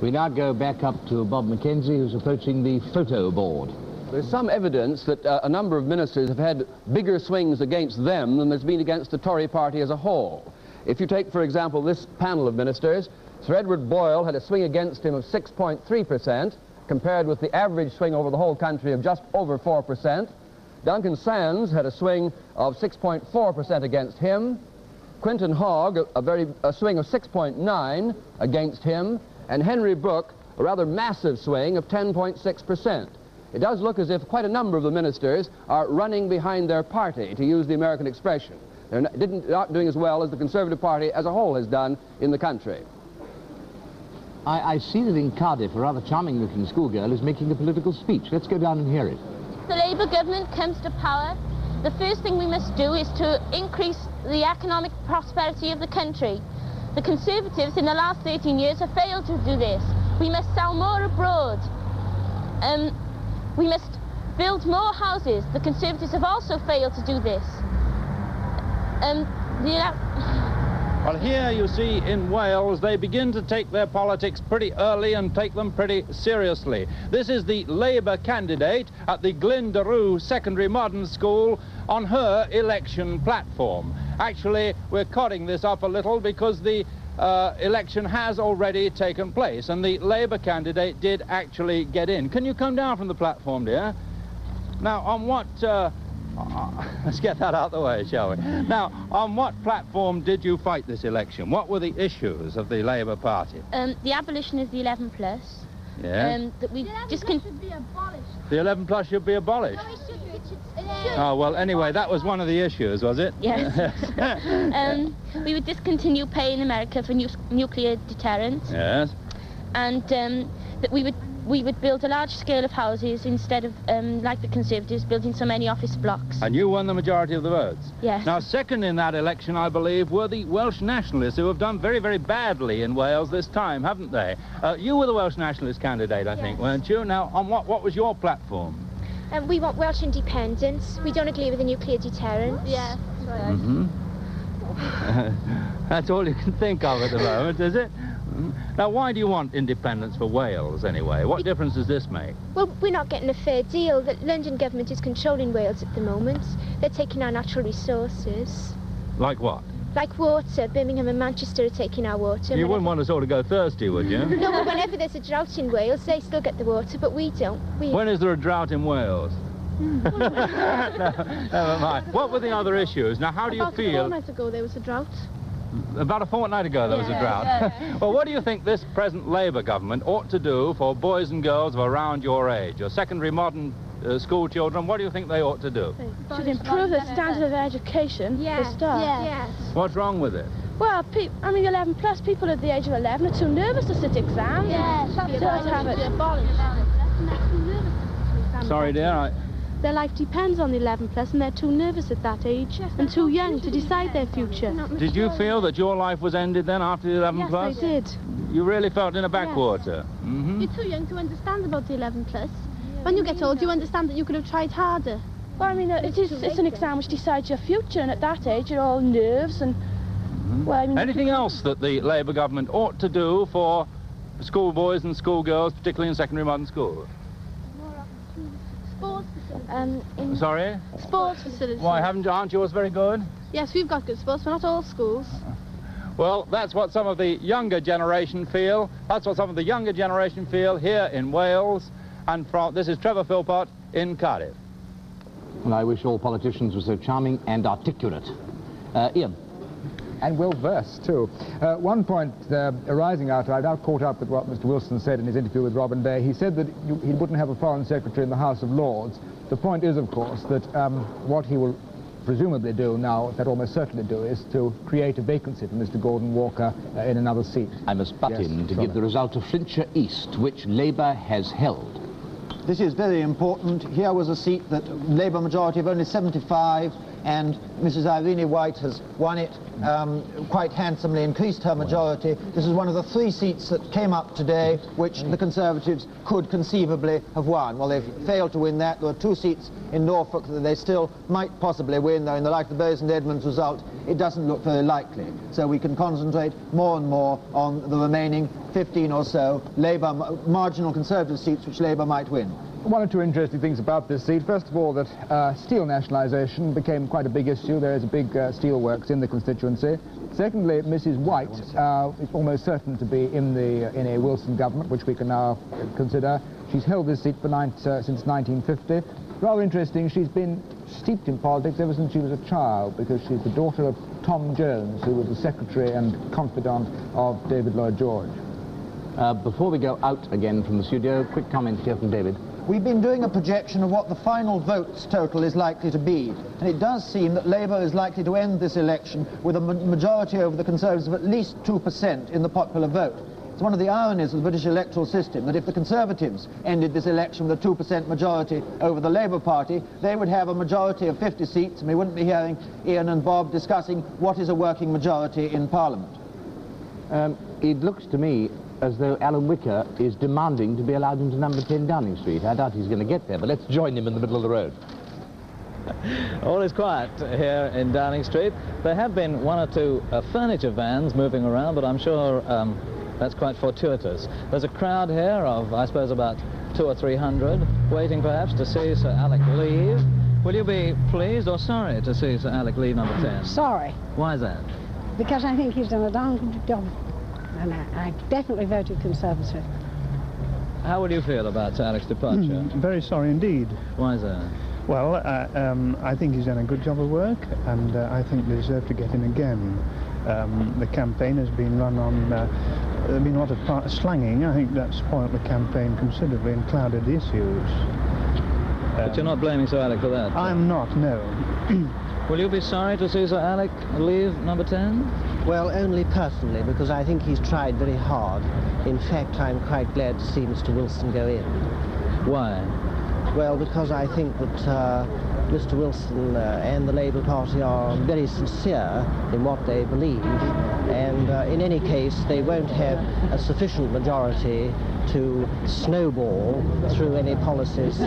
We now go back up to Bob Mackenzie, who's approaching the photo board. There's some evidence that a number of ministers have had bigger swings against them than there's been against the Tory party as a whole. If you take, for example, this panel of ministers, Sir Edward Boyle had a swing against him of 6.3%, compared with the average swing over the whole country of just over 4%. Duncan Sands had a swing of 6.4% against him. Quinton Hogg, a swing of 6.9% against him. And Henry Brooke, a rather massive swing of 10.6%. It does look as if quite a number of the ministers are running behind their party, to use the American expression. They're not doing as well as the Conservative Party as a whole has done in the country. I see that in Cardiff, a rather charming-looking schoolgirl is making a political speech. Let's go down and hear it. If the Labour government comes to power, the first thing we must do is to increase the economic prosperity of the country. The Conservatives in the last 13 years have failed to do this. We must sell more abroad. We must build more houses. The Conservatives have also failed to do this. Well, here you see in Wales, they begin to take their politics pretty early and take them pretty seriously. This is the Labour candidate at the Glendaru Secondary Modern School on her election platform. Actually, we're cutting this up a little because the election has already taken place and the Labour candidate did actually get in. Can you come down from the platform, dear? Now, on what... let's get that out of the way, shall we? Now, on what platform did you fight this election? What were the issues of the Labour Party? The abolition of the 11 plus. Yeah. That we just should be abolished. The 11 plus should be abolished. No, it should. Oh, well, anyway, that was one of the issues, was it? Yes. We would discontinue paying America for nuclear deterrence. Yes. And that we would build a large scale of houses instead of, like the Conservatives, building so many office blocks. And you won the majority of the votes? Yes. Now, second in that election, I believe, were the Welsh nationalists, who have done very, very badly in Wales this time, haven't they? You were the Welsh nationalist candidate, I think, weren't you? Now, on what was your platform? We want Welsh independence. We don't agree with the nuclear deterrence. Yeah, right. Mm-hmm. That's all you can think of at the moment, is it? Now, why do you want independence for Wales, anyway? What difference does this make? Well, we're not getting a fair deal. The London government is controlling Wales at the moment. They're taking our natural resources. Like what? Like water. Birmingham and Manchester are taking our water. You wouldn't want us all to go thirsty, would you? No, but whenever there's a drought in Wales, they still get the water, but we don't. When is there a drought in Wales? No, never mind. What were the other issues? Now, how do you feel? About a fortnight ago, there was a drought. About a fortnight ago, there was a drought. Yeah. Well, what do you think this present Labour government ought to do for boys and girls of around your age, your secondary modern school children? What do you think they ought to do? Should improve the standard of education for start. Yes. What's wrong with it? Well, 11 plus people at the age of 11 are too nervous to sit exams. Yes. Sorry, dear. Their life depends on the 11 plus, and they're too nervous at that age and too young to decide their future. Did you feel that your life was ended then after the 11 plus? Yes, I did. You really felt in a backwater? Yes. Mm-hmm. You're too young to understand about the 11 plus. When you get old, you understand that you could have tried harder. Well, I mean, it's an exam which decides your future, and at that age, you're all nerves and... Well, I mean, anything else that the Labour government ought to do for schoolboys and schoolgirls, particularly in secondary modern schools? Sports facilities. Sorry? Sports facilities. Why, aren't yours very good? Yes, we've got good sports, but not all schools. Well, that's what some of the younger generation feel. That's what some of the younger generation feel here in Wales. And this is Trevor Philpott in Cardiff. Well, I wish all politicians were so charming and articulate. Ian. And well-versed, too. One point arising out, I've now caught up with what Mr. Wilson said in his interview with Robin Day. He said that he wouldn't have a foreign secretary in the House of Lords. The point is, of course, that what he will presumably do now, that almost certainly do, is to create a vacancy for Mr. Gordon Walker in another seat. I must butt in to give the result of Flintshire East, which Labour has held. This is very important. Here was a seat that Labour majority of only 75 and Mrs. Irene White has won it quite handsomely, increased her majority. This is one of the 3 seats that came up today which the Conservatives could conceivably have won. Well, they've failed to win that. There are 2 seats in Norfolk that they still might possibly win, though in the light of the Bows and Edmonds result, it doesn't look very likely. So we can concentrate more and more on the remaining 15 or so Labour, marginal Conservative seats which Labour might win. One or two interesting things about this seat. First of all, that steel nationalisation became quite a big issue. There is a big steel works in the constituency. Secondly, Mrs. White is almost certain to be in a Wilson government, which we can now consider. She's held this seat for since 1950. Rather interesting, she's been steeped in politics ever since she was a child, because she's the daughter of Tom Jones, who was the secretary and confidant of David Lloyd George. Before we go out again from the studio, quick comment here from David. We've been doing a projection of what the final votes total is likely to be, and it does seem that Labour is likely to end this election with a majority over the Conservatives of at least 2% in the popular vote. It's one of the ironies of the British electoral system that if the Conservatives ended this election with a 2% majority over the Labour Party, they would have a majority of 50 seats, and we wouldn't be hearing Ian and Bob discussing what is a working majority in Parliament. It looks to me as though Alan Wicker is demanding to be allowed into number 10 Downing Street. I doubt he's going to get there, but let's join him in the middle of the road. All is quiet here in Downing Street. There have been 1 or 2 furniture vans moving around, but I'm sure that's quite fortuitous. There's a crowd here of, I suppose, about 200 or 300, waiting perhaps to see Sir Alec leave. Will you be pleased or sorry to see Sir Alec leave number 10? Sorry. Why is that? Because I think he's done a darn good job. And I definitely voted Conservative. How would you feel about Sir Alec's departure? Very sorry indeed. Why is that? Well, I think he's done a good job of work, and I think they deserve to get him again. The campaign has been run on, there's been a lot of slanging. I think that's spoiled the campaign considerably and clouded the issues. But you're not blaming Sir Alec for that? I'm not, no. Will you be sorry to see Sir Alec leave number 10? Well, only personally, because I think he's tried very hard. In fact, I'm quite glad to see Mr. Wilson go in. Why? Well, because I think that Mr. Wilson and the Labour Party are very sincere in what they believe, and in any case, they won't have a sufficient majority to snowball through any policies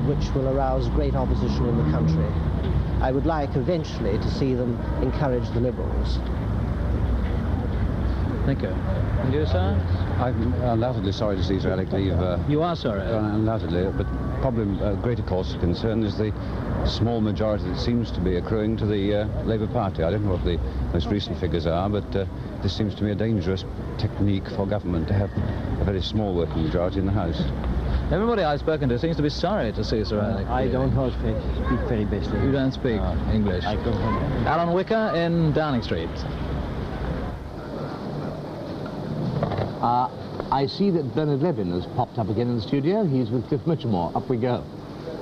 which will arouse great opposition in the country. I would like eventually to see them encourage the Liberals. Thank you. And you, sir? I'm undoubtedly sorry to see Sir Alec leave. You are sorry? Undoubtedly, but probably a greater cause of concern is the small majority that seems to be accruing to the Labour Party. I don't know what the most recent figures are, but this seems to me a dangerous technique for government, to have a very small working majority in the House. Everybody I've spoken to seems to be sorry to see Sir Alec. I don't speak very bestly. You don't speak English? I don't. Alan Wicker in Downing Street. I see that Bernard Levin has popped up again in the studio. He's with Cliff Mitchelmore. Up we go.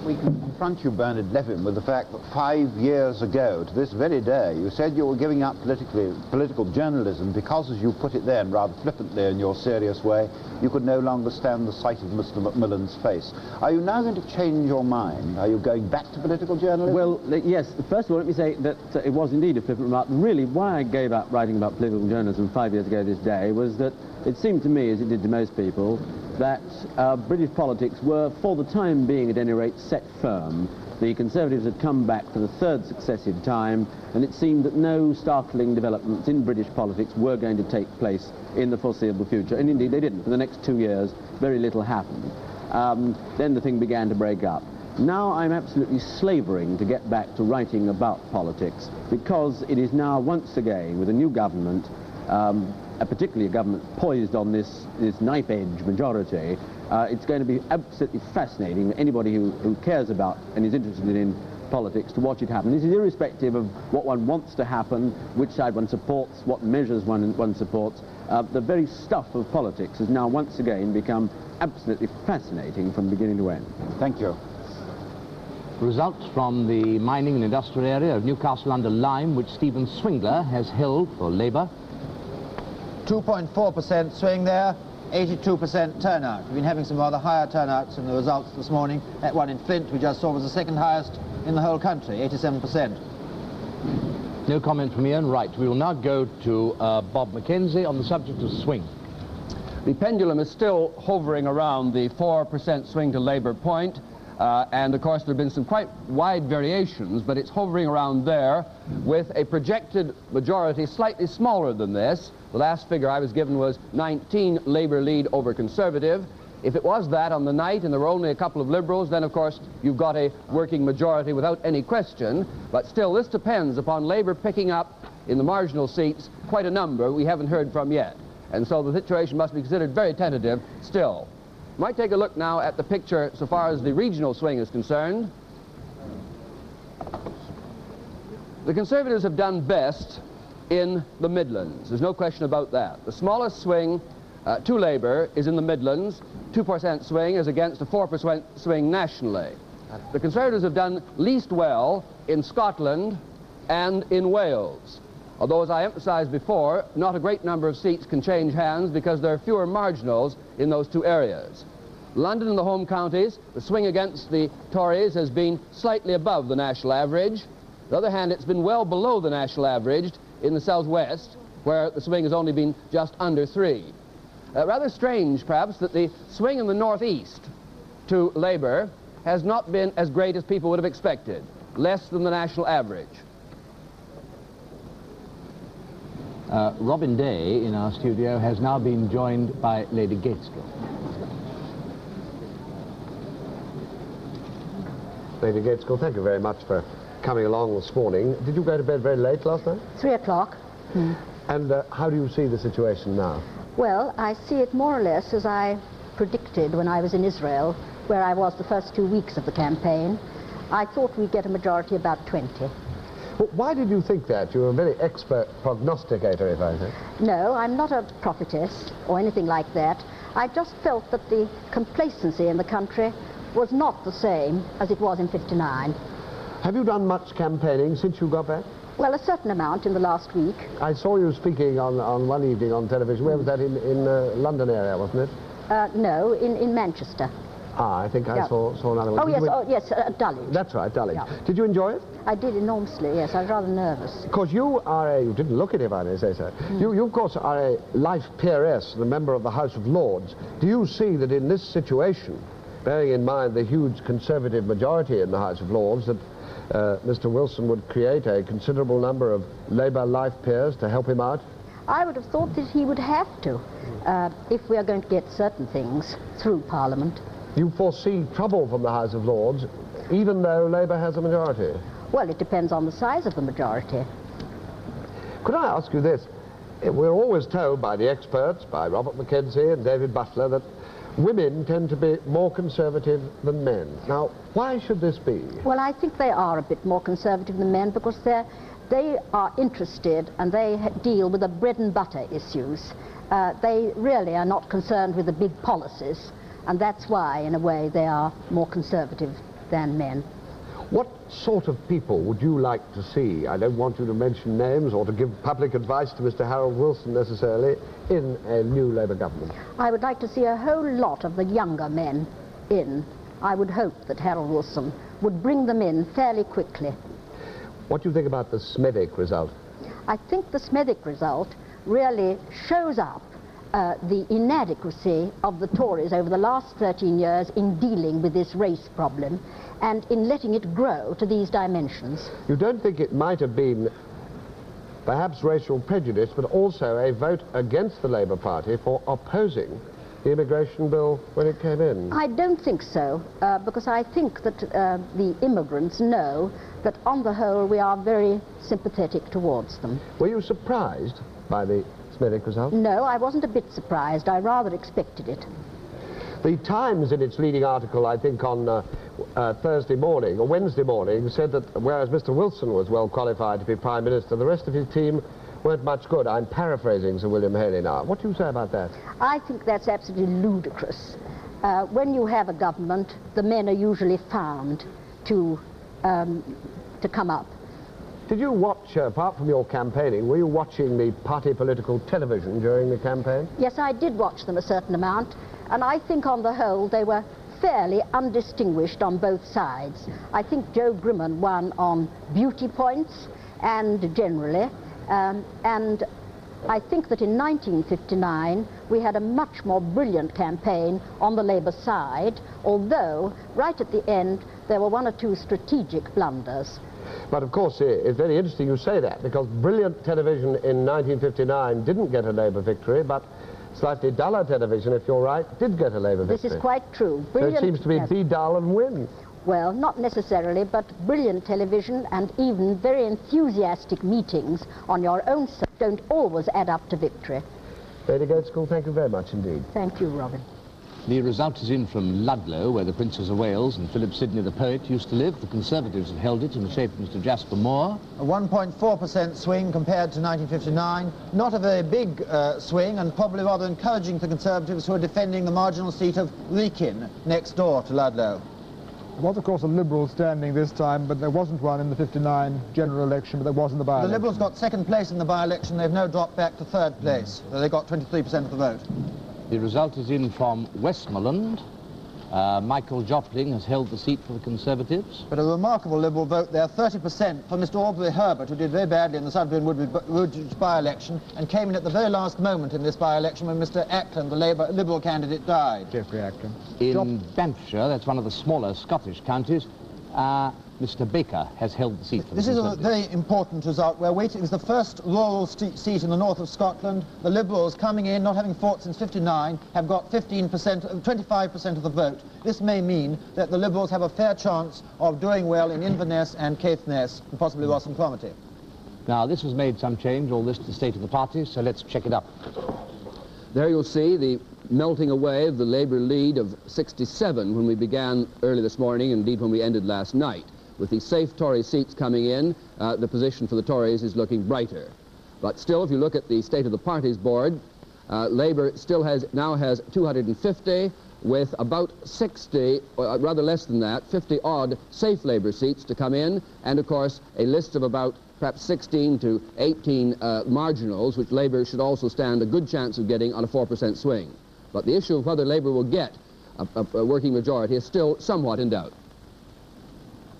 We can confront you, Bernard Levin, with the fact that 5 years ago, to this very day, you said you were giving up political journalism because, as you put it then, rather flippantly in your serious way, you could no longer stand the sight of Mr. Macmillan's face. Are you now going to change your mind? Are you going back to political journalism? Well, yes. First of all, let me say that it was indeed a flippant remark. Really, why I gave up writing about political journalism 5 years ago this day was that it seemed to me, as it did to most people, that British politics were, for the time being at any rate, set firm. The Conservatives had come back for the 3rd successive time, and it seemed that no startling developments in British politics were going to take place in the foreseeable future. And indeed they didn't. For the next 2 years, very little happened. Then the thing began to break up. Now I'm absolutely slavering to get back to writing about politics, because it is now once again, with a new government, particularly a government poised on this knife-edge majority, it's going to be absolutely fascinating for anybody who cares about and is interested in politics to watch it happen. This is irrespective of what one wants to happen, which side one supports, what measures one supports. The very stuff of politics has now once again become absolutely fascinating from beginning to end. Thank you. Results from the mining and industrial area of Newcastle under Lyme, which Stephen Swingler has held for Labour. 2.4% swing there, 82% turnout. We've been having some rather higher turnouts in the results this morning. That one in Flint we just saw was the 2nd highest in the whole country, 87%. No comment from Ian. Right, we will now go to Bob Mackenzie on the subject of swing. The pendulum is still hovering around the 4% swing to Labour point, and of course there have been some quite wide variations, but it's hovering around there with a projected majority slightly smaller than this. The last figure I was given was 19 Labour lead over Conservative. If it was that on the night and there were only a couple of Liberals, then of course you've got a working majority without any question, but still this depends upon Labour picking up in the marginal seats quite a number we haven't heard from yet. And so the situation must be considered very tentative still. Might take a look now at the picture so far as the regional swing is concerned. The Conservatives have done best in the Midlands. There's no question about that. The smallest swing to Labour is in the Midlands. 2% swing is against a 4% swing nationally. The Conservatives have done least well in Scotland and in Wales. Although, as I emphasized before, not a great number of seats can change hands because there are fewer marginals in those two areas. London and the home counties, the swing against the Tories has been slightly above the national average. On the other hand, it's been well below the national average in the southwest, where the swing has only been just under 3. Rather strange, perhaps, that the swing in the northeast to Labour has not been as great as people would have expected, less than the national average. Robin Day in our studio has now been joined by Lady Gateskill. Lady Gateskill, thank you very much for coming along this morning. Did you go to bed very late last night? 3 o'clock. And how do you see the situation now? Well, I see it more or less as I predicted when I was in Israel, where I was the first 2 weeks of the campaign. I thought we'd get a majority about 20. Well, why did you think that? You're a very expert prognosticator, if I say. No, I'm not a prophetess or anything like that. I just felt that the complacency in the country was not the same as it was in '59. Have you done much campaigning since you got back? Well, a certain amount in the last week. I saw you speaking on one evening on television. Where was that? In London area, wasn't it? No, in Manchester. Ah, I think I saw another one. Oh, yes, Dulwich. That's right, Dulwich. Yeah. Did you enjoy it? I did enormously, yes. I was rather nervous. Because you are you didn't look at it, if I may say so. You, of course, are a life peeress and a member of the House of Lords. Do you see that in this situation, bearing in mind the huge Conservative majority in the House of Lords, that Mr. Wilson would create a considerable number of Labour life peers to help him out? I would have thought that he would have to, if we are going to get certain things through Parliament. You foresee trouble from the House of Lords, even though Labour has a majority? Well, it depends on the size of the majority. Could I ask you this? We're always told by the experts, by Robert Mackenzie and David Butler, that women tend to be more conservative than men. Now, why should this be? Well, I think they are a bit more conservative than men because they are interested and they deal with the bread and butter issues. They really are not concerned with the big policies, and that's why, in a way, they are more conservative than men. What sort of people would you like to see? I don't want you to mention names or to give public advice to Mr. Harold Wilson necessarily in a new Labour government. I would like to see a whole lot of the younger men in. I would hope that Harold Wilson would bring them in fairly quickly. What do you think about the Smethwick result? I think the Smethwick result really shows up the inadequacy of the Tories over the last 13 years in dealing with this race problem and in letting it grow to these dimensions. You don't think it might have been perhaps racial prejudice, but also a vote against the Labour Party for opposing the immigration bill when it came in? I don't think so, because I think that the immigrants know that on the whole we are very sympathetic towards them. Were you surprised by the Smethwick result? No, I wasn't a bit surprised. I rather expected it. The Times, in its leading article, I think on Thursday morning, or Wednesday morning, said that whereas Mr. Wilson was well qualified to be Prime Minister, the rest of his team weren't much good. I'm paraphrasing Sir William Haley now. What do you say about that? I think that's absolutely ludicrous. When you have a government, the men are usually found to come up. Did you watch, apart from your campaigning, were you watching the party political television during the campaign? Yes, I did watch them a certain amount, and I think on the whole they were fairly undistinguished on both sides. I think Joe Grimman won on beauty points, and generally, and I think that in 1959 we had a much more brilliant campaign on the Labour side, although right at the end there were one or two strategic blunders. But of course, it's very interesting you say that, because brilliant television in 1959 didn't get a Labour victory, but slightly duller television, if you're right, did get a Labour victory. This is quite true. Brilliant, so it seems to be yes. Be dull and win. Well, not necessarily, but brilliant television and even very enthusiastic meetings on your own side don't always add up to victory. Lady Gaitskell, thank you very much indeed. Thank you, Robin. The result is in from Ludlow, where the Princess of Wales and Philip Sidney the poet used to live. The Conservatives have held it in the shape of Mr. Jasper Moore. A 1.4% swing compared to 1959. Not a very big swing, and probably rather encouraging for Conservatives who are defending the marginal seat of Wrekin next door to Ludlow. There was, of course, a Liberal standing this time, but there wasn't one in the 59 general election, but there was in the by-election. The Liberals got second place in the by-election. They've now dropped back to third place. They got 23% of the vote. The result is in from Westmoreland. Michael Jopling has held the seat for the Conservatives. But a remarkable Liberal vote there, 30% for Mr. Aubrey Herbert, who did very badly in the Sudbury and Woodbridge by-election and came in at the very last moment in this by-election when Mr. Ackland, the Liberal candidate, died. Jeffrey Ackland. In Banffshire, that's one of the smaller Scottish counties, Mr. Baker has held the seat for the Conservatives. This is a very important result. We're waiting. It's the first rural seat in the north of Scotland. The Liberals coming in, not having fought since 59, have got 25% of the vote. This may mean that the Liberals have a fair chance of doing well in Inverness and Caithness, and possibly Ross and Cromarty. Now, this has made some change, all this to the state of the party, so let's check it up. There you'll see the melting away of the Labour lead of 67 when we began early this morning, indeed when we ended last night. With the safe Tory seats coming in, the position for the Tories is looking brighter. But still, if you look at the state of the parties board, Labour still now has 250, with about 60, or rather less than that, 50-odd safe Labour seats to come in, and of course a list of about perhaps 16 to 18 marginals, which Labour should also stand a good chance of getting on a 4% swing. But the issue of whether Labour will get a working majority is still somewhat in doubt.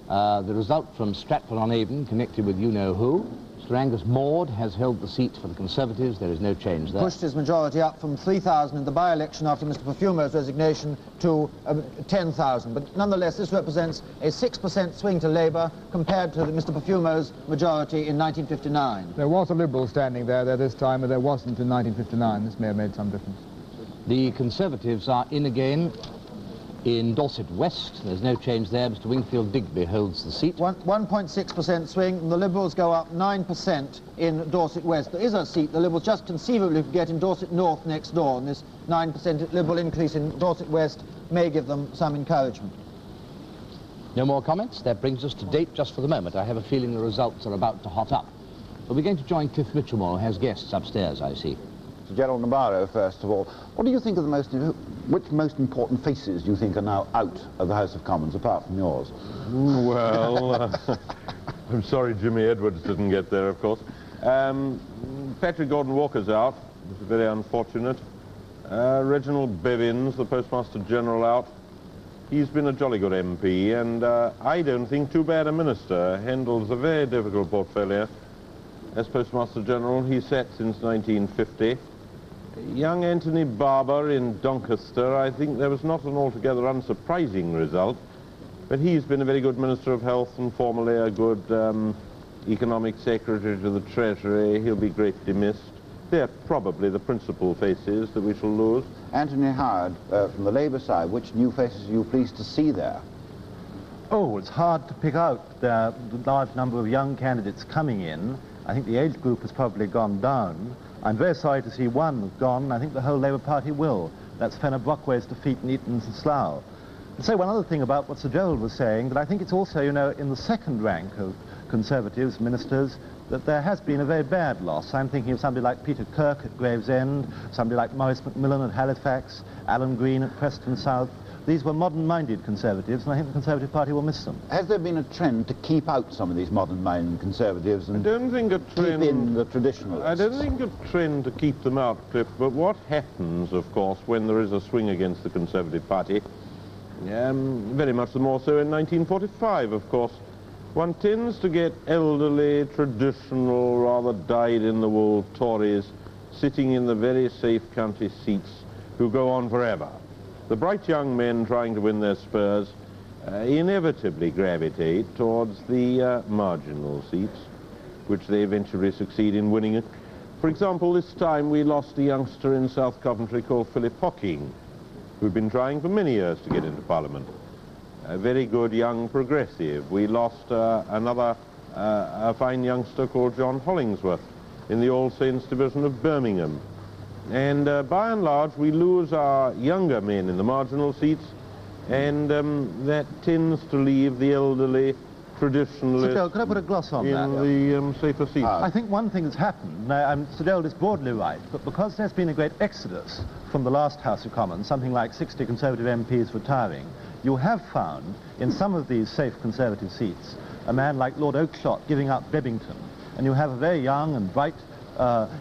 The result from Stratford-on-Avon, connected with you-know-who. Sir Angus Maude has held the seat for the Conservatives. There is no change there. Pushed his majority up from 3,000 in the by-election after Mr. Perfumer's resignation to 10,000. But nonetheless, this represents a 6% swing to Labour compared to Mr. Perfumer's majority in 1959. There was a Liberal standing there this time, but there wasn't in 1959. This may have made some difference. The Conservatives are in again in Dorset West. There's no change there. Mr. Wingfield Digby holds the seat. 1.6% swing, and the Liberals go up 9% in Dorset West. There is a seat the Liberals just conceivably could get in Dorset North next door, and this 9% Liberal increase in Dorset West may give them some encouragement. No more comments? That brings us to date just for the moment. I have a feeling the results are about to hot up. But we're going to join Cliff Mitchellmore, who has guests upstairs, I see. Gerald Nabarro, first of all, what do you think are which most important faces do you think are now out of the House of Commons, apart from yours? Well, I'm sorry Jimmy Edwards didn't get there, of course. Patrick Gordon-Walker's out, which is very unfortunate. Reginald Bevins, the Postmaster General, out. He's been a jolly good MP, and I don't think too bad a minister. Handles a very difficult portfolio. As Postmaster General, he sat since 1950. Young Anthony Barber in Doncaster, I think there was not an altogether unsurprising result, but he's been a very good Minister of Health and formerly a good Economic Secretary to the Treasury. He'll be greatly missed. They're probably the principal faces that we shall lose. Anthony Howard, from the Labour side, which new faces are you pleased to see there? Oh, it's hard to pick out. There are a large number of young candidates coming in. I think the age group has probably gone down. I'm very sorry to see one gone. I think the whole Labour Party will. That's Fenner Brockway's defeat in Eton and Slough. And say one other thing about what Sir Gerald was saying, that I think it's also, you know, in the second rank of Conservatives, ministers, that there has been a very bad loss. I'm thinking of somebody like Peter Kirk at Gravesend, somebody like Maurice Macmillan at Halifax, Alan Green at Preston South. These were modern-minded Conservatives, and I think the Conservative Party will miss them. Has there been a trend to keep out some of these modern-minded Conservatives and I don't think a trend, keep in the traditionalists? I don't think a trend to keep them out, Cliff, but what happens, of course, when there is a swing against the Conservative Party, very much the more so in 1945, of course, one tends to get elderly, traditional, rather dyed-in-the-wool Tories sitting in the very safe county seats who go on forever. The bright young men trying to win their spurs inevitably gravitate towards the marginal seats, which they eventually succeed in winning. For example, this time we lost a youngster in South Coventry called Philip Hocking, who'd been trying for many years to get into Parliament. A very good young progressive. We lost another a fine youngster called John Hollingsworth in the All Saints division of Birmingham. And by and large, we lose our younger men in the marginal seats, and that tends to leave the elderly, traditionalists Sir Dole, could I put a gloss on that? in the safer seats. I think one thing that's happened, now, Sir Dole is broadly right, but because there's been a great exodus from the last House of Commons, something like 60 Conservative MPs retiring, you have found in some of these safe Conservative seats a man like Lord Oakeshott giving up Bebbington, and you have a very young and bright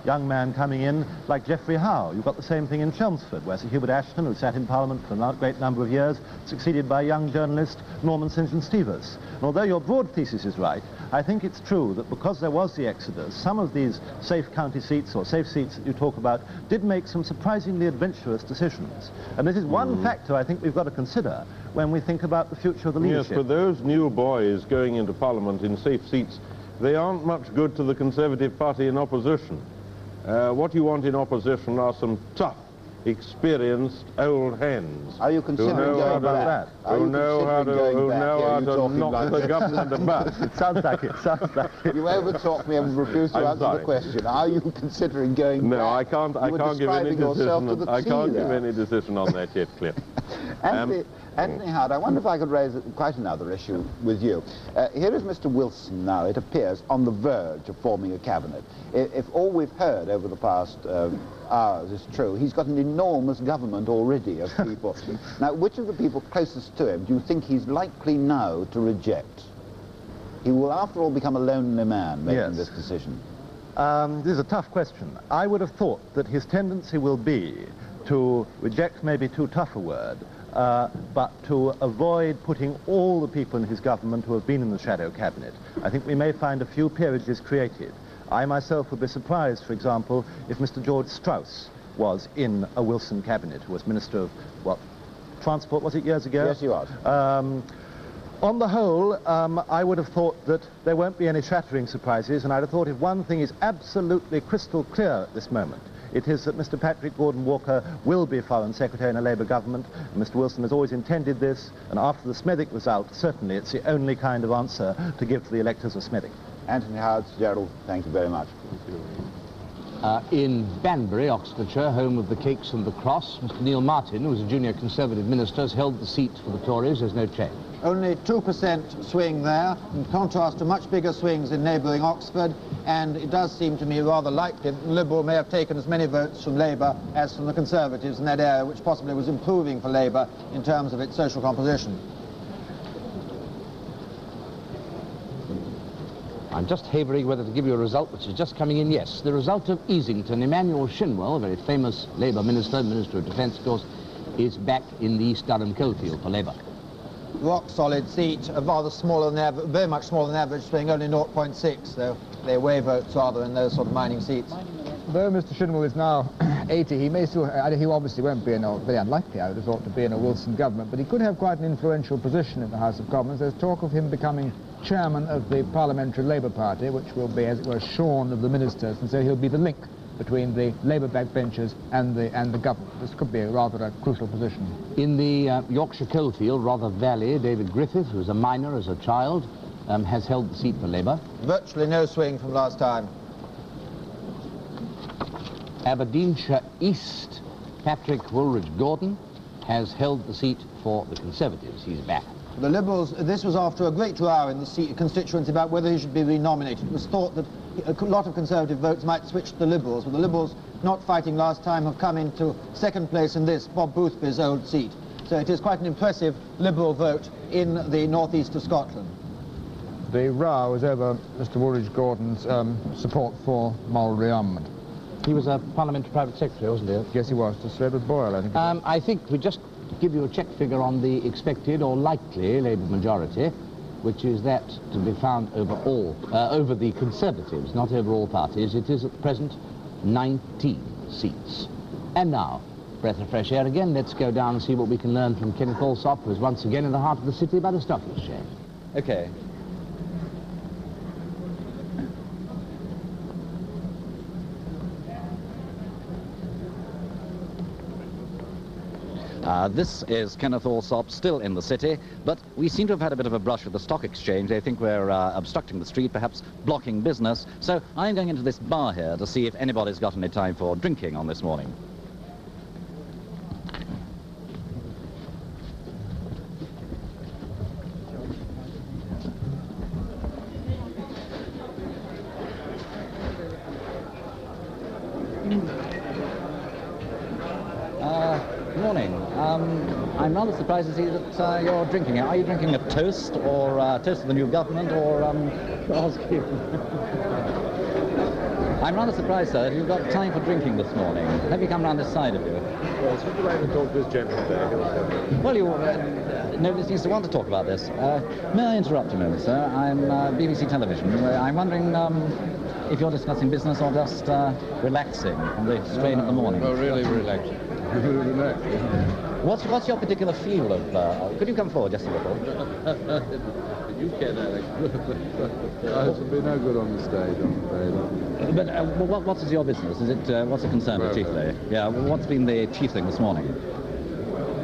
young man coming in like Geoffrey Howe. You've got the same thing in Chelmsford, where Sir Hubert Ashton, who sat in Parliament for a great number of years, succeeded by young journalist Norman St. John Stevers. And although your broad thesis is right, I think it's true that because there was the exodus, some of these safe county seats or safe seats that you talk about did make some surprisingly adventurous decisions. And this is one factor I think we've got to consider when we think about the future of the leadership. Yes, for those new boys going into Parliament in safe seats, they aren't much good to the Conservative Party in opposition. What you want in opposition are some tough, experienced old hands. Are you considering going back? Who know how to knock the government about. It sounds like it, You over-talk me and refuse to answer the question. Are you considering going back? No, I can't give any decision. I can't give any decision on that yet, Cliff. Anthony Howard, I wonder if I could raise quite another issue with you. Here is Mr. Wilson now, it appears, on the verge of forming a cabinet. If all we've heard over the past hours is true, he's got an enormous government already of people. Now, which of the people closest to him do you think he's likely now to reject? He will, after all, become a lonely man making this decision. This is a tough question. I would have thought that his tendency will be to reject maybe too tough a word, but to avoid putting all the people in his government who have been in the shadow cabinet. I think we may find a few peerages created. I myself would be surprised, for example, if Mr. George Strauss was in a Wilson cabinet, who was Minister of, what, Transport, was it, years ago? Yes, he was. On the whole, I would have thought that there won't be any shattering surprises, and I'd have thought if one thing is absolutely crystal clear at this moment, it is that Mr. Patrick Gordon Walker will be Foreign Secretary in a Labour government. And Mr. Wilson has always intended this, and after the Smethwick result, certainly it's the only kind of answer to give to the electors of Smethwick. Anthony Howard, Gerald, thank you very much. In Banbury, Oxfordshire, home of the Cakes and the Cross, Mr. Neil Martin, who was a junior Conservative minister, has held the seat for the Tories. There's no change. Only 2% swing there, in contrast to much bigger swings in neighbouring Oxford, and it does seem to me rather likely that the Liberal may have taken as many votes from Labour as from the Conservatives in that area, which possibly was improving for Labour in terms of its social composition. I'm just havering whether to give you a result which is just coming in. Yes, the result of Easington. Emmanuel Shinwell, a very famous Labour minister, Minister of Defence, of course, is back in the East Durham coalfield for Labour. Rock solid seat, a rather smaller than average, very much smaller than average swing, only 0.6, so they weigh votes rather in those sort of mining seats. Though Mr. Shinwell is now 80, he may still, he obviously won't be in a, very unlikely, I would have thought, to be in a Wilson government, but he could have quite an influential position in the House of Commons. There's talk of him becoming chairman of the Parliamentary Labour Party, which will be, as it were, shorn of the ministers, and so he'll be the link between the Labour backbenchers and the government. This could be rather a crucial position. In the Yorkshire coalfield, Rother Valley, David Griffith, who was a miner as a child, has held the seat for Labour. Virtually no swing from last time. Aberdeenshire East, Patrick Woolridge Gordon has held the seat for the Conservatives. He's back. The Liberals, this was after a great row in the constituency about whether he should be renominated. It was thought that a lot of Conservative votes might switch to the Liberals, but the Liberals, not fighting last time, have come into second place in this, Bob Boothby's old seat. So it is quite an impressive Liberal vote in the northeast of Scotland. The row was over Mr. Woolridge Gordon's support for moral rearmament. He was a parliamentary private secretary, wasn't he? Yes, he was, to Sir Edward Boyle, I think. I think we just give you a check figure on the expected or likely Labour majority. which is that to be found over the Conservatives, not over all parties. It is at present 19 seats. And now, breath of fresh air again. Let's go down and see what we can learn from Kenneth Alsop, who is once again in the heart of the city by the Stock Exchange. Okay. This is Kenneth Alsop, still in the city, but we seem to have had a bit of a brush with the Stock Exchange. They think we're obstructing the street, perhaps blocking business. So I'm going into this bar here to see if anybody's got any time for drinking on this morning. Morning. I'm rather surprised to see that you're drinking. Are you drinking a toast, or toast to the new government, or I'm rather surprised, sir, that you've got time for drinking this morning. Have you come round this side of you? Well, would you like to talk to this gentleman there? Well, nobody seems to want to talk about this. May I interrupt a moment, sir? I'm BBC Television. I'm wondering if you're discussing business or just relaxing from the strain of the morning. Oh, really relaxing. What's your particular feel of... could you come forward just a little? You can, Alex. It'll be no good on the stage, I'm afraid. But what is your business? Is it what's the concern chiefly? Yeah, what's been the chief thing this morning?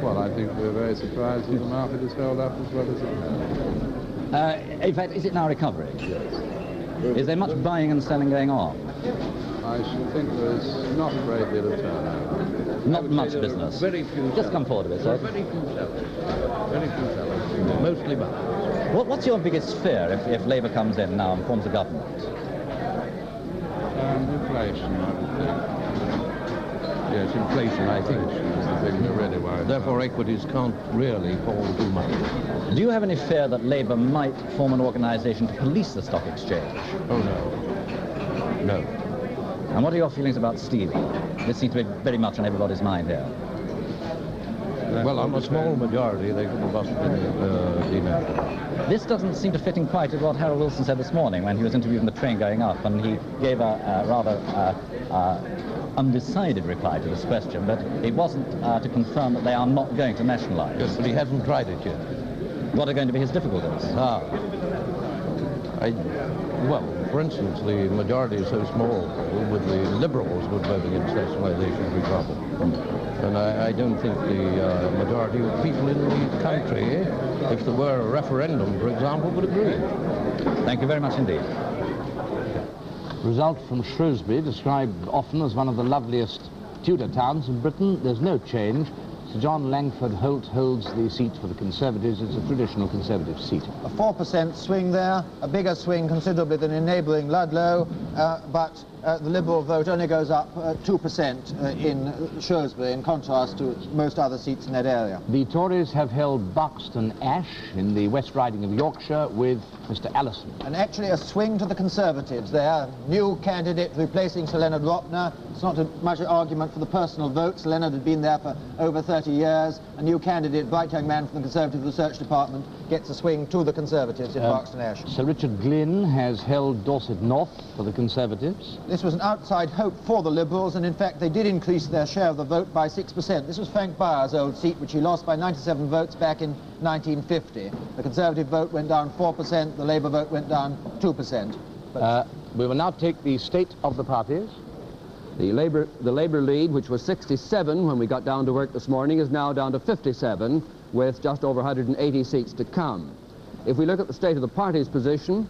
Well, I think we're very surprised that the market has held up as well as it has. In fact, is it now recovering? Yes. Is there much buying and selling going on? I should think there's not a great deal of turnover. Not much business. Very few. Just come forward a bit, sir. Very few sellers. Very few sellers. Mostly buyers. What's your biggest fear if Labour comes in now and forms a government? Inflation, I would think. Yes, inflation, I think, is the thing that really worries. Therefore, equities can't really fall too much. Do you have any fear that Labour might form an organisation to police the stock exchange? Oh, no. No. And what are your feelings about Stevie? This seems to be very much on everybody's mind here. Well, on a small majority, they could have busted denaturalized. This doesn't seem to fit in quite with what Harold Wilson said this morning when he was interviewed in the train going up, and he gave a rather undecided reply to this question, but it wasn't to confirm that they are not going to nationalise. Yes, but he hasn't tried it yet. What are going to be his difficulties? Well, for instance, the majority is so small, with the Liberals would vote against nationalisation, for example. And I don't think the majority of people in the country, if there were a referendum, for example, would agree. Thank you very much indeed. Result from Shrewsbury, described often as one of the loveliest Tudor towns in Britain. There's no change. Sir John Langford Holt holds the seat for the Conservatives. It's a traditional Conservative seat. A 4% swing there, a bigger swing considerably than in neighbouring Ludlow, but the Liberal vote only goes up 2% in Shrewsbury, in contrast to most other seats in that area. The Tories have held Buxton Ash in the West Riding of Yorkshire with Mr. Allison. And actually a swing to the Conservatives there. New candidate replacing Sir Leonard Ropner. It's not much argument for the personal vote. Sir Leonard had been there for over 30 years. A new candidate, bright young man from the Conservative Research Department, gets a swing to the Conservatives in Buxton Ash. Sir Richard Glynn has held Dorset North for the Conservatives. This was an outside hope for the Liberals, and in fact they did increase their share of the vote by 6%. This was Frank Byers' old seat, which he lost by 97 votes back in 1950. The Conservative vote went down 4%, the Labour vote went down 2%. We will now take the state of the parties. The Labour lead, which was 67 when we got down to work this morning, is now down to 57, with just over 180 seats to come. If we look at the state of the party's position,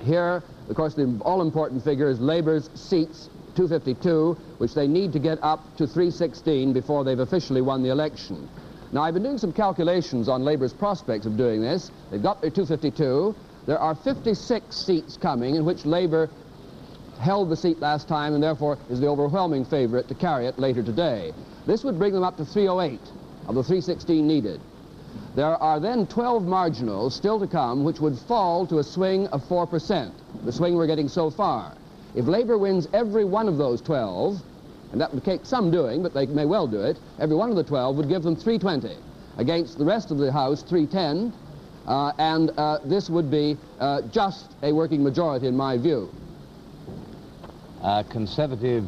here, of course, the all-important figure is Labour's seats, 252, which they need to get up to 316 before they've officially won the election. Now, I've been doing some calculations on Labour's prospects of doing this. They've got their 252. There are 56 seats coming in which Labour held the seat last time and therefore is the overwhelming favourite to carry it later today. This would bring them up to 308 of the 316 needed. There are then 12 marginals still to come which would fall to a swing of 4%, the swing we're getting so far. If Labour wins every one of those 12, and that would take some doing, but they may well do it, every one of the 12 would give them 320. Against the rest of the House, 310, and this would be just a working majority in my view. Conservative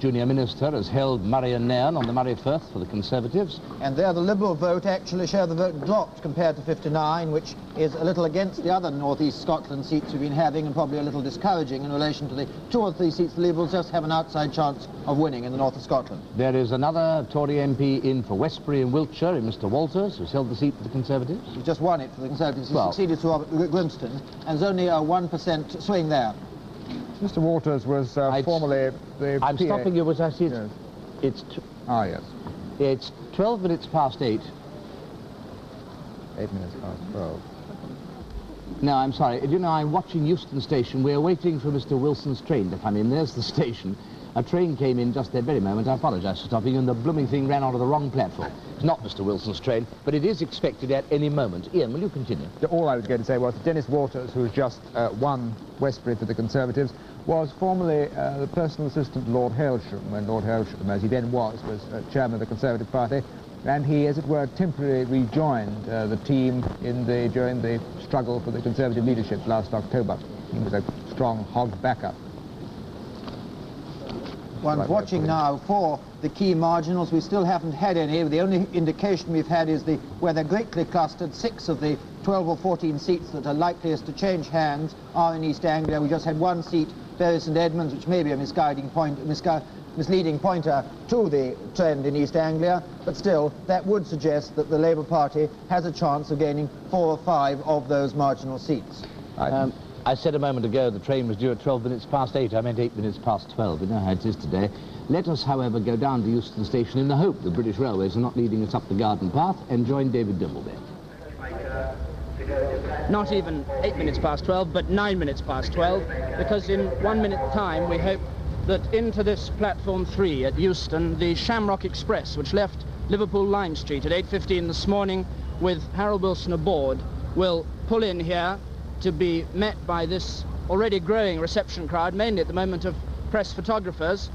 junior minister has held Murray and Nairn on the Murray Firth for the Conservatives. And there the Liberal vote, actually share the vote dropped compared to 59, which is a little against the other North East Scotland seats we've been having, and probably a little discouraging in relation to the 2 or 3 seats the Liberals just have an outside chance of winning in the north of Scotland. There is another Tory MP in for Westbury in Wiltshire, in Mr Walters, who's held the seat for the Conservatives. He's just won it for the Conservatives. He succeeded to Robert Grimston, and there's only a 1% swing there. Mr Walters was formerly the I'm PA. stopping you, was I see it? It's... yes. It's 12 minutes past 8. 8 minutes past 12. No, I'm sorry. You know, I'm watching Euston Station. We're waiting for Mr Wilson's train to come in. There's the station. A train came in just that very moment. I apologise for stopping you, and the blooming thing ran onto the wrong platform. It's not Mr Wilson's train, but it is expected at any moment. Ian, will you continue? All I was going to say was Dennis Waters, who's just won Westbury for the Conservatives, was formerly the personal assistant to Lord Hailsham, when Lord Hailsham, as he then was chairman of the Conservative Party, and he, as it were, temporarily rejoined the team during the struggle for the Conservative leadership last October. He was a strong hog backup. One's watching now for the key marginals. We still haven't had any. The only indication we've had is where they're greatly clustered. 6 of the 12 or 14 seats that are likeliest to change hands are in East Anglia. We just had 1 seat, Bury St Edmunds, which may be a misleading pointer to the trend in East Anglia, but still that would suggest that the Labour Party has a chance of gaining 4 or 5 of those marginal seats. I said a moment ago the train was due at 12 minutes past 8. I meant 8 minutes past 12. You know how it is today. Let us, however, go down to Euston Station in the hope the British Railways are not leading us up the garden path, and join David Dimbleby. Not even 8 minutes past 12, but 9 minutes past 12, because in 1 minute's time we hope that into this platform 3 at Euston, the Shamrock Express, which left Liverpool Lime Street at 8:15 this morning with Harold Wilson aboard, will pull in here to be met by this already growing reception crowd, mainly at the moment of press photographers.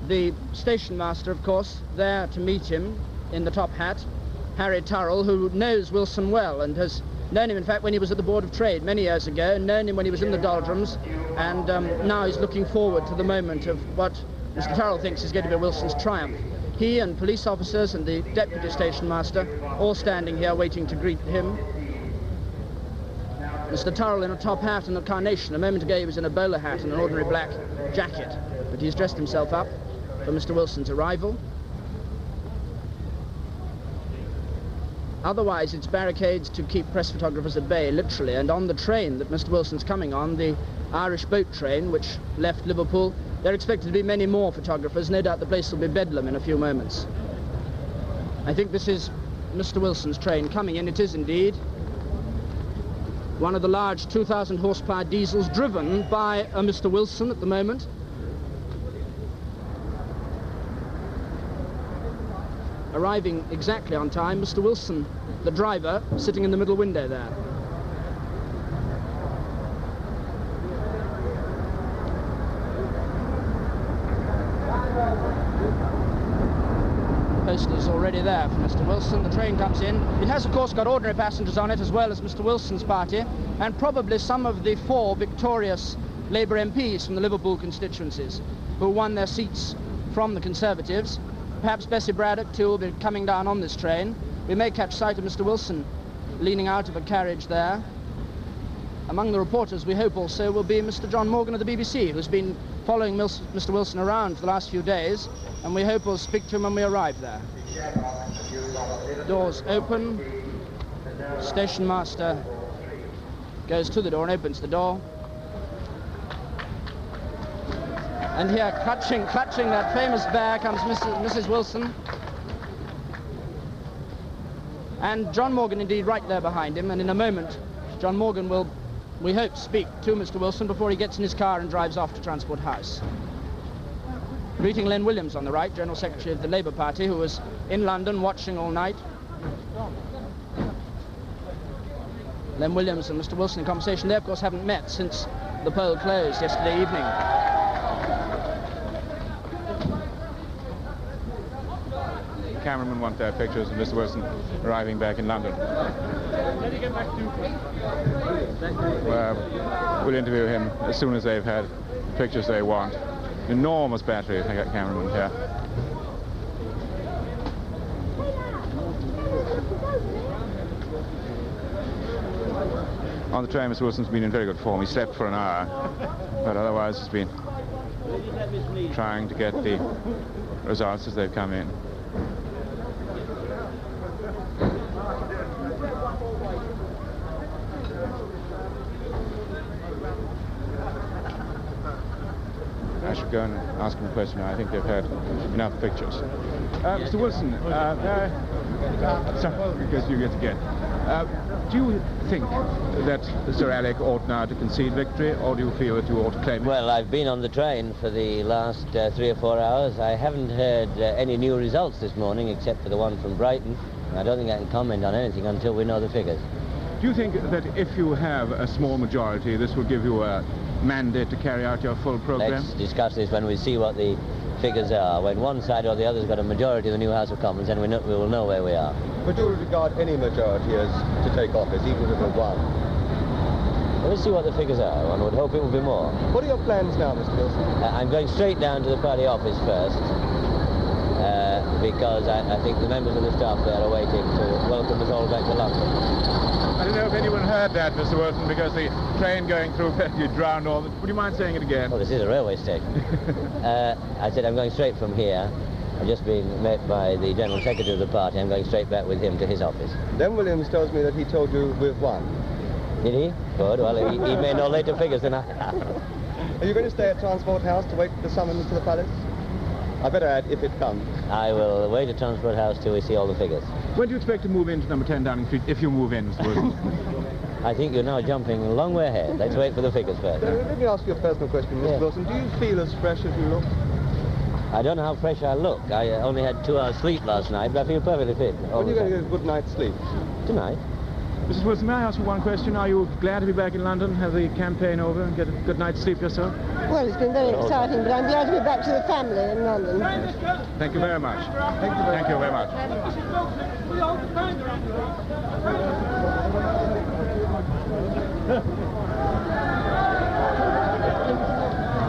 The station master, of course, there to meet him in the top hat, Harry Turrell, who knows Wilson well and has known him, in fact, when he was at the Board of Trade many years ago, and known him when he was in the doldrums, and now he's looking forward to the moment of what Mr Turrell thinks is going to be Wilson's triumph. He and police officers and the deputy station master all standing here waiting to greet him. Mr Turrell in a top hat and a carnation. A moment ago he was in a bowler hat and an ordinary black jacket, but he's dressed himself up for Mr Wilson's arrival. Otherwise it's barricades to keep press photographers at bay, literally, and on the train that Mr Wilson's coming on, the Irish boat train which left Liverpool, there are expected to be many more photographers. No doubt the place will be bedlam in a few moments. I think this is Mr Wilson's train coming in. It is indeed one of the large 2,000 horsepower diesels driven by a Mr Wilson at the moment. Arriving exactly on time, Mr Wilson, the driver, sitting in the middle window there. Posters already there for Mr Wilson. The train comes in. It has, of course, got ordinary passengers on it, as well as Mr Wilson's party, and probably some of the 4 victorious Labour MPs from the Liverpool constituencies who won their seats from the Conservatives. Perhaps Bessie Braddock, too, will be coming down on this train. We may catch sight of Mr Wilson leaning out of a carriage there. Among the reporters, we hope also, will be Mr John Morgan of the BBC, who's been following Mr Wilson around for the last few days, and we hope we'll speak to him when we arrive there. Doors open. Station master goes to the door and opens the door. And here, clutching that famous bear, comes Mrs Wilson. And John Morgan, indeed, right there behind him. And in a moment, John Morgan will, we hope, speak to Mr Wilson before he gets in his car and drives off to Transport House. Greeting Len Williams on the right, General Secretary of the Labour Party, who was in London watching all night. Len Williams and Mr Wilson in conversation. They, of course, haven't met since the poll closed yesterday evening. cameramen want their pictures of Mr. Wilson arriving back in London. We'll interview him as soon as they've had the pictures they want. Enormous battery, I got cameramen here. On the train, Mr. Wilson's been in very good form. He slept for an hour, but otherwise he's been trying to get the results as they've come in. I should go and ask him a question now. I think they've had enough pictures. Mr. Wilson, sorry, because you get again. Do you think that Sir Alec ought now to concede victory, or do you feel that you ought to claim it? Well, I've been on the train for the last 3 or 4 hours. I haven't heard any new results this morning, except for the one from Brighton. I don't think I can comment on anything until we know the figures. Do you think that if you have a small majority, this will give you a mandate to carry out your full programme? Let's discuss this when we see what the figures are. When one side or the other has got a majority in the new House of Commons, then we will know where we are. But you would regard any majority as to take office, even if it won? Well, let's see what the figures are. One would hope it will be more. What are your plans now, Mr. Wilson? I'm going straight down to the party office first, because I think the members of the staff there are waiting to welcome us all back to London. I don't know if anyone heard that, Mr. Wilson, because the train going through you drowned all. Would you mind saying it again? Well, this is a railway station. I said I'm going straight from here. I've just been met by the General Secretary of the party. I'm going straight back with him to his office. Then Williams tells me that he told you we've won. Did he? Good. Well, he may know later figures than I have. Are you going to stay at Transport House to wait for the summons to the palace? I better add, if it comes. I will wait at Transport House till we see all the figures. When do you expect to move into number 10 Downing Street, if you move in, Mr. Wilson? I think you're now jumping a long way ahead. Let's wait for the figures first. Let me ask you a personal question, Mr. Wilson. Do you feel as fresh as you look? I don't know how fresh I look. I only had 2 hours sleep last night, but I feel perfectly fit. When are you going to get a good night's sleep? Tonight. Mrs. Wilson, may I ask you one question? Are you glad to be back in London, have the campaign over, and get a good night's sleep yourself? Well, it's been very exciting, but I'm glad to be back to the family in London. Thank you very much. Thank you very much.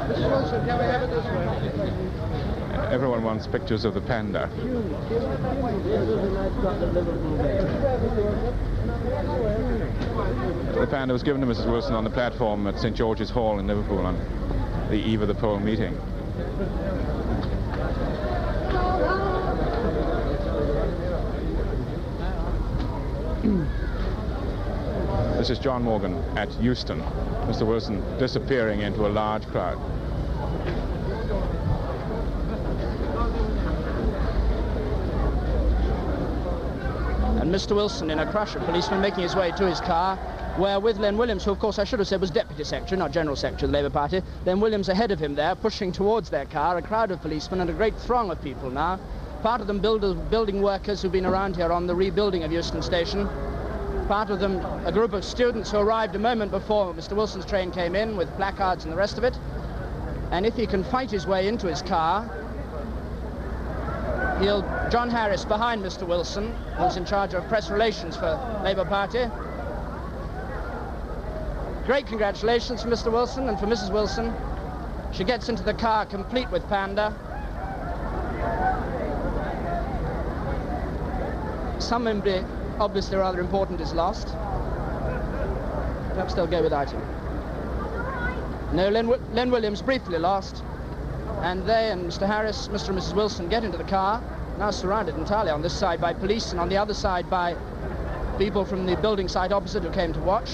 Mr. Wilson, can we have it this way? Everyone wants pictures of the panda. The panda was given to Mrs. Wilson on the platform at St. George's Hall in Liverpool on the eve of the poll meeting. This is John Morgan at Euston. Mr. Wilson disappearing into a large crowd. And Mr. Wilson in a crush of policemen making his way to his car, where with Len Williams, who of course I should have said was Deputy Secretary, not General Secretary of the Labour Party, Len Williams ahead of him there, pushing towards their car, a crowd of policemen and a great throng of people now. Part of them building workers who've been around here on the rebuilding of Euston Station. Part of them a group of students who arrived a moment before Mr. Wilson's train came in with placards and the rest of it. And if he can fight his way into his car, John Harris behind Mr. Wilson, who's in charge of press relations for Labour Party. Great congratulations for Mr. Wilson and for Mrs. Wilson. She gets into the car complete with panda. Somebody obviously rather important is lost. Perhaps they'll go without him. No, Len Williams briefly lost. And they and Mr. Harris, Mr. and Mrs. Wilson get into the car, now surrounded entirely on this side by police and on the other side by people from the building site opposite who came to watch.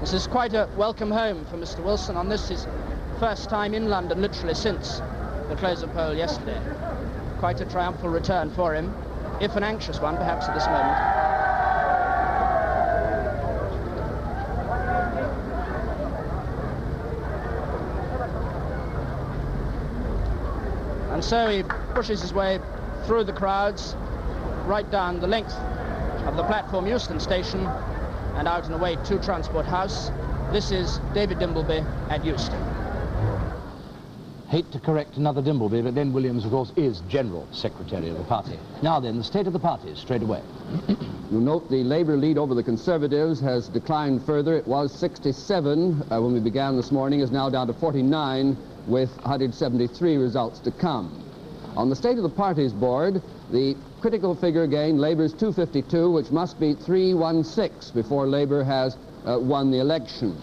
This is quite a welcome home for Mr. Wilson on this, his first time in London, literally since the close of poll yesterday. Quite a triumphal return for him, if an anxious one, perhaps at this moment. And so he pushes his way through the crowds, right down the length of the platform Euston Station, and out and away to Transport House. This is David Dimbleby at Euston. Hate to correct another Dimbleby, but then Williams, of course, is General Secretary of the party. Now then, the state of the parties, straight away. You'll note the Labour lead over the Conservatives has declined further. It was 67 when we began this morning, is now down to 49, with 173 results to come. On the state of the parties board, the critical figure again, Labour's 252, which must beat 316 before Labour has won the election.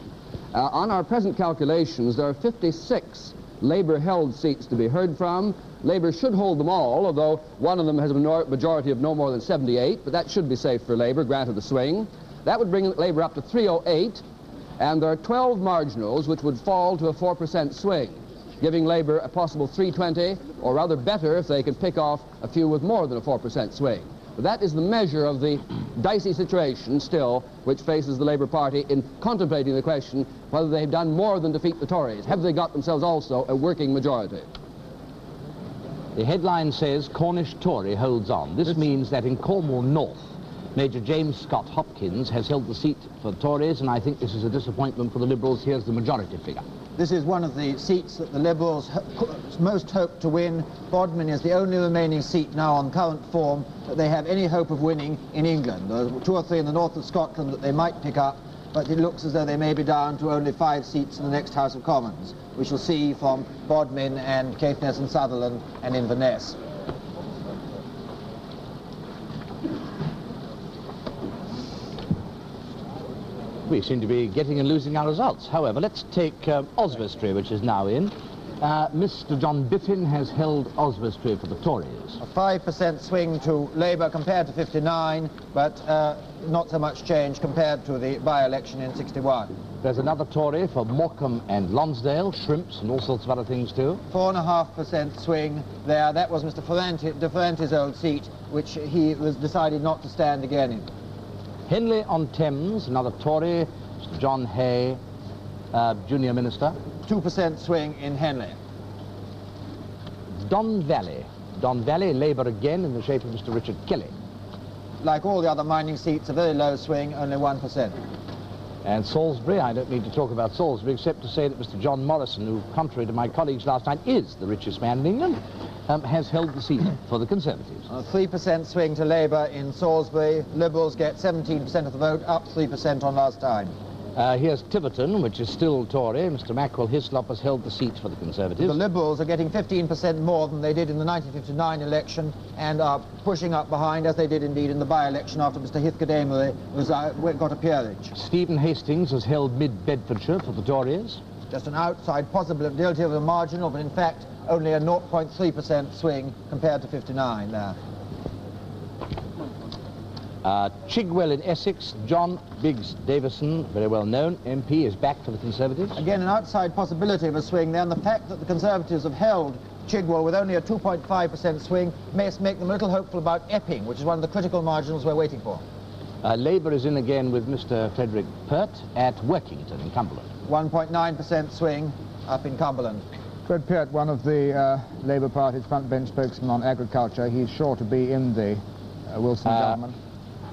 On our present calculations, there are 56 Labour-held seats to be heard from. Labour should hold them all, although one of them has a majority of no more than 78, but that should be safe for Labour, granted the swing. That would bring Labour up to 308, and there are 12 marginals which would fall to a 4% swing, giving Labour a possible 320, or rather better if they could pick off a few with more than a 4% swing. But that is the measure of the dicey situation still which faces the Labour Party in contemplating the question whether they've done more than defeat the Tories. Have they got themselves also a working majority? The headline says Cornish Tory holds on. This means that in Cornwall North, Major James Scott Hopkins has held the seat for the Tories, and I think this is a disappointment for the Liberals. Here's the majority figure. This is one of the seats that the Liberals most hope to win. Bodmin is the only remaining seat now on current form that they have any hope of winning in England. There are 2 or 3 in the north of Scotland that they might pick up, but it looks as though they may be down to only 5 seats in the next House of Commons. We shall see from Bodmin and Caithness and Sutherland and Inverness. We seem to be getting and losing our results. However, let's take Oswestry, which is now in. Mr. John Biffin has held Oswestry for the Tories. A 5% swing to Labour compared to 59, but not so much change compared to the by-election in 61. There's another Tory for Morecambe and Lonsdale, shrimps and all sorts of other things too. 4.5% swing there. That was Mr. De Ferrante's old seat, which he was decided not to stand again in. Henley-on-Thames, another Tory, Mr. John Hay, Junior Minister. 2% swing in Henley. Don Valley, Labour again in the shape of Mr. Richard Kelly. Like all the other mining seats, a very low swing, only 1%. And Salisbury, I don't need to talk about Salisbury except to say that Mr. John Morrison, who, contrary to my colleagues last night, is the richest man in England, has held the seat for the Conservatives. A 3% swing to Labour in Salisbury. Liberals get 17% of the vote, up 3% on last time. Here's Tiverton, which is still Tory. Mr. Mackwell Hislop has held the seat for the Conservatives. The Liberals are getting 15% more than they did in the 1959 election and are pushing up behind, as they did indeed in the by-election after Mr. Heathcote Amory got a peerage. Stephen Hastings has held Mid-Bedfordshire for the Tories. Just an outside possibility of a marginal, but in fact only a 0.3% swing compared to 59 there. Chigwell in Essex, John Biggs Davison, very well known, MP, is back for the Conservatives. Again, an outside possibility of a swing there, and the fact that the Conservatives have held Chigwell with only a 2.5% swing may make them a little hopeful about Epping, which is one of the critical marginals we're waiting for. Labour is in again with Mr. Frederick Pert at Workington in Cumberland. 1.9% swing up in Cumberland. Fred Peart, one of the Labour Party's front bench spokesmen on agriculture, he's sure to be in the Wilson government.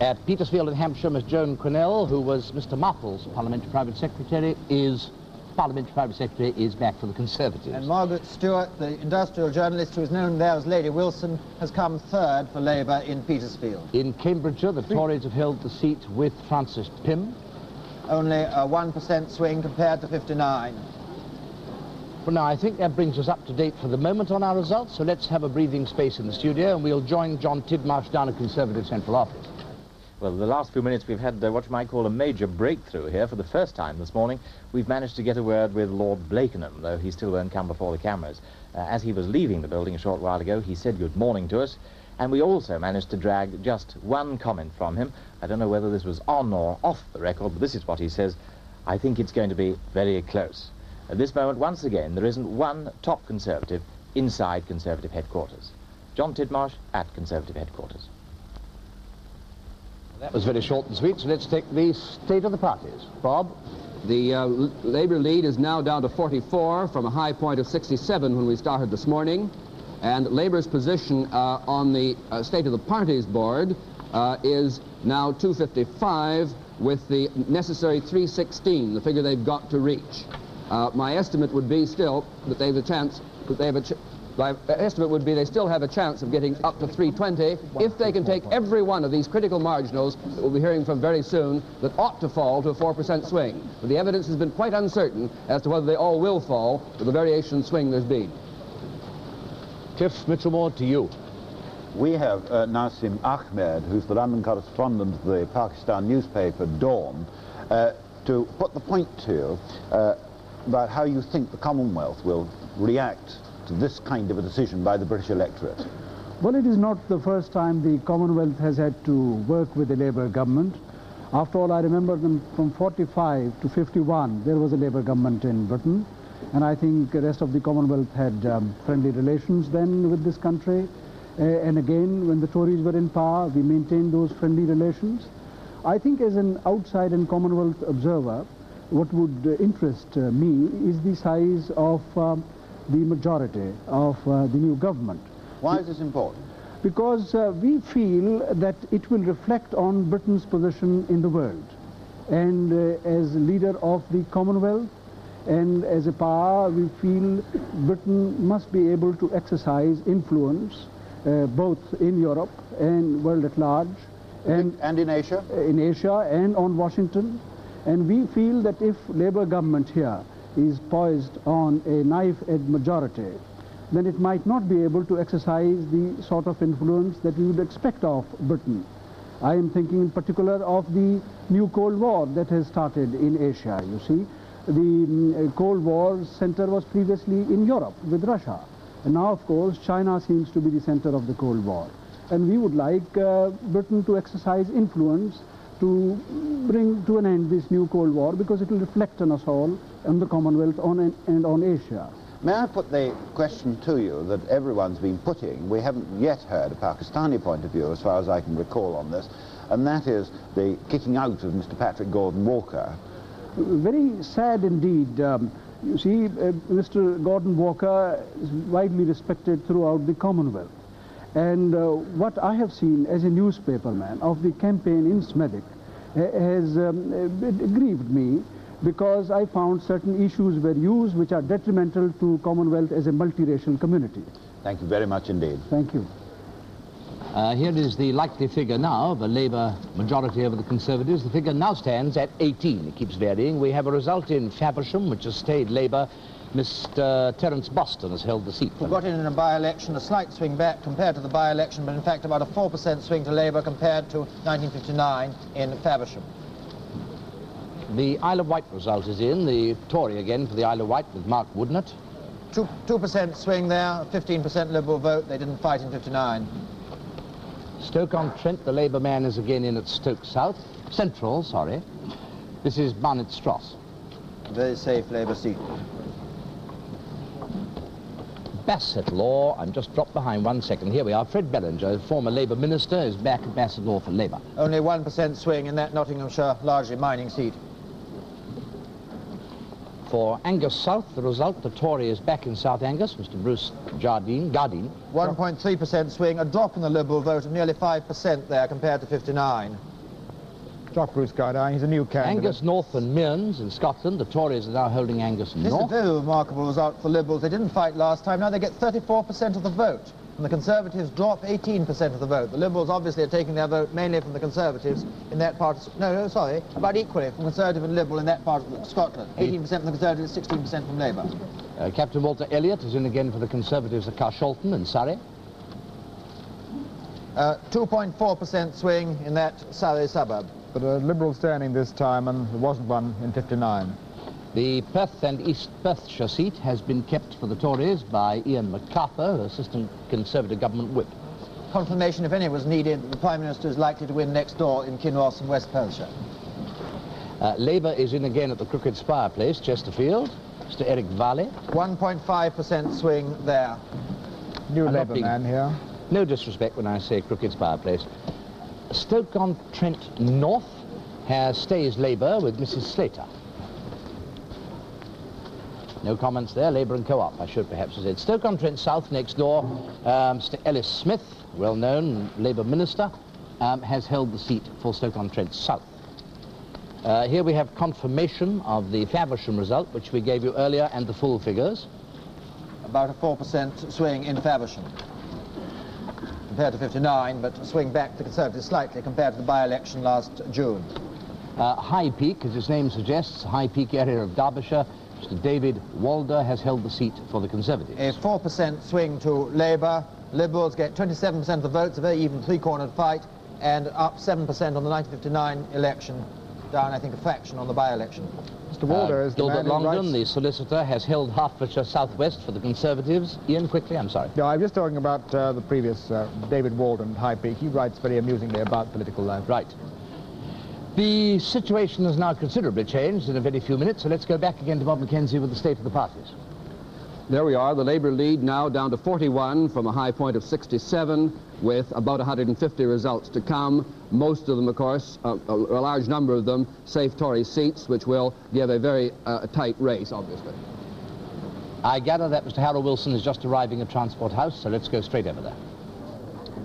At Petersfield in Hampshire, Miss Joan Quinnell, who was Mr. Marple's Parliamentary Private Secretary, is back for the Conservatives. And Margaret Stewart, the industrial journalist who is known there as Lady Wilson, has come 3rd for Labour in Petersfield. In Cambridgeshire, the Tories have held the seat with Francis Pym. Only a 1% swing compared to 59. Well, now, I think that brings us up to date for the moment on our results, so let's have a breathing space in the studio, and we'll join John Tidmarsh down at Conservative Central Office. Well, the last few minutes we've had what you might call a major breakthrough here. For the first time this morning, we've managed to get a word with Lord Blakenham, though he still won't come before the cameras. As he was leaving the building a short while ago, he said good morning to us, and we also managed to drag just one comment from him. I don't know whether this was on or off the record, but this is what he says. I think it's going to be very close. At this moment, once again, there isn't one top Conservative inside Conservative headquarters. John Tidmarsh at Conservative headquarters. That was very short and sweet, so let's take the state of the parties. Bob? The Labour lead is now down to 44 from a high point of 67 when we started this morning. And Labour's position on the State of the Parties board is now 255 with the necessary 316, the figure they've got to reach. My estimate would be still that they have a chance, my estimate would be they still have a chance of getting up to 320 if they can take every one of these critical marginals that we'll be hearing from very soon that ought to fall to a 4% swing. But the evidence has been quite uncertain as to whether they all will fall with the variation in swing there's been. Cliff Mitchellmore, to you. We have Nasim Ahmed, who's the London correspondent of the Pakistan newspaper Dawn, to put the point to you about how you think the Commonwealth will react to this kind of a decision by the British electorate. Well, it is not the first time the Commonwealth has had to work with the Labour government. After all, I remember them from 45 to 51, there was a Labour government in Britain, and I think the rest of the Commonwealth had friendly relations then with this country. And again, when the Tories were in power, we maintained those friendly relations. I think as an outside and Commonwealth observer, what would interest me is the size of the majority of the new government. Why is this important? Because we feel that it will reflect on Britain's position in the world. And as leader of the Commonwealth and as a power, we feel Britain must be able to exercise influence both in Europe and world at large. And in Asia? In Asia and on Washington. And we feel that if Labour government here is poised on a knife-edge majority, then it might not be able to exercise the sort of influence that we would expect of Britain. I am thinking in particular of the new Cold War that has started in Asia, you see. The Cold War center was previously in Europe with Russia. And now, of course, China seems to be the center of the Cold War. And we would like Britain to exercise influence to bring to an end this new Cold War, because it will reflect on us all, on the Commonwealth and on Asia. May I put the question to you that everyone's been putting? We haven't yet heard a Pakistani point of view, as far as I can recall, on this, and that is the kicking out of Mr. Patrick Gordon Walker. Very sad indeed. You see, Mr. Gordon Walker is widely respected throughout the Commonwealth. And what I have seen as a newspaperman of the campaign in Smethwick has grieved me, because I found certain issues were used which are detrimental to Commonwealth as a multiracial community. Thank you very much indeed. Thank you. Here is the likely figure now of a Labour majority over the Conservatives. The figure now stands at 18. It keeps varying. We have a result in Faversham, which has stayed Labour. Mr. Terence Boston has held the seat. We got in a by-election, a slight swing back compared to the by-election, but in fact about a 4% swing to Labour compared to 1959 in Faversham. The Isle of Wight result is in. The Tory again for the Isle of Wight with Mark Woodnett. 2% swing there, 15% Liberal vote. They didn't fight in 59. Stoke-on-Trent, the Labour man is again in at Stoke South. Central, sorry. This is Barnet-Stross. Very safe Labour seat. Bassett Law, I'm just dropped behind 1 second. Here we are. Fred Bellinger, former Labour minister, is back at Bassett Law for Labour. Only 1% swing in that Nottinghamshire, largely mining seat. For Angus South, the result, the Tory is back in South Angus, Mr. Bruce Gardine. 1.3% swing, a drop in the Liberal vote of nearly 5% there compared to 59. Drop Bruce Gardine, he's a new candidate. Angus North and Mearns in Scotland. The Tories are now holding Angus North. This is a very remarkable result for Liberals. They didn't fight last time. Now they get 34% of the vote. And the Conservatives drop 18% of the vote. The Liberals obviously are taking their vote mainly from the Conservatives in that part of... No, sorry, about equally from Conservative and Liberal in that part of Scotland. 18% from the Conservatives, 16% from Labour. Captain Walter Elliott is in again for the Conservatives at Carshalton in Surrey. 2.4% swing in that Surrey suburb. But a Liberal standing this time, and there wasn't one in 59. The Perth and East Perthshire seat has been kept for the Tories by Ian MacArthur, Assistant Conservative Government Whip. Confirmation, if any, was needed that the Prime Minister is likely to win next door in Kinross and West Perthshire. Labour is in again at the Crooked Spire Place, Chesterfield. Mr. Eric Valley. 1.5% swing there. New Labour man here. No disrespect when I say Crooked Spire Place. Stoke-on-Trent North stays Labour with Mrs. Slater. No comments there. Labour and Co-op, I should perhaps have said. Stoke-on-Trent South next door, Mr. Ellis Smith, well-known Labour minister, has held the seat for Stoke-on-Trent South. Here we have confirmation of the Faversham result, which we gave you earlier, and the full figures. About a 4% swing in Faversham compared to 59, but a swing back to the Conservatives slightly compared to the by-election last June. High Peak, as its name suggests, High Peak area of Derbyshire, Mr. David Walder has held the seat for the Conservatives. A 4% swing to Labour. Liberals get 27% of the votes, a very even three-cornered fight, and up 7% on the 1959 election, down, I think, a fraction on the by-election. Mr. Walder is the Gilbert man who Longdon, writes... the solicitor, has held Hertfordshire South West for the Conservatives. Ian, quickly, I'm sorry. No, I'm just talking about the previous David Walden, High Peak. He writes very amusingly about political life. Right. The situation has now considerably changed in a very few minutes, so let's go back again to Bob Mackenzie with the state of the parties. There we are, the Labour lead now down to 41 from a high point of 67, with about 150 results to come. Most of them, of course, a large number of them, safe Tory seats, which will give a very tight race, obviously. I gather that Mr. Harold Wilson is just arriving at Transport House, so let's go straight over there.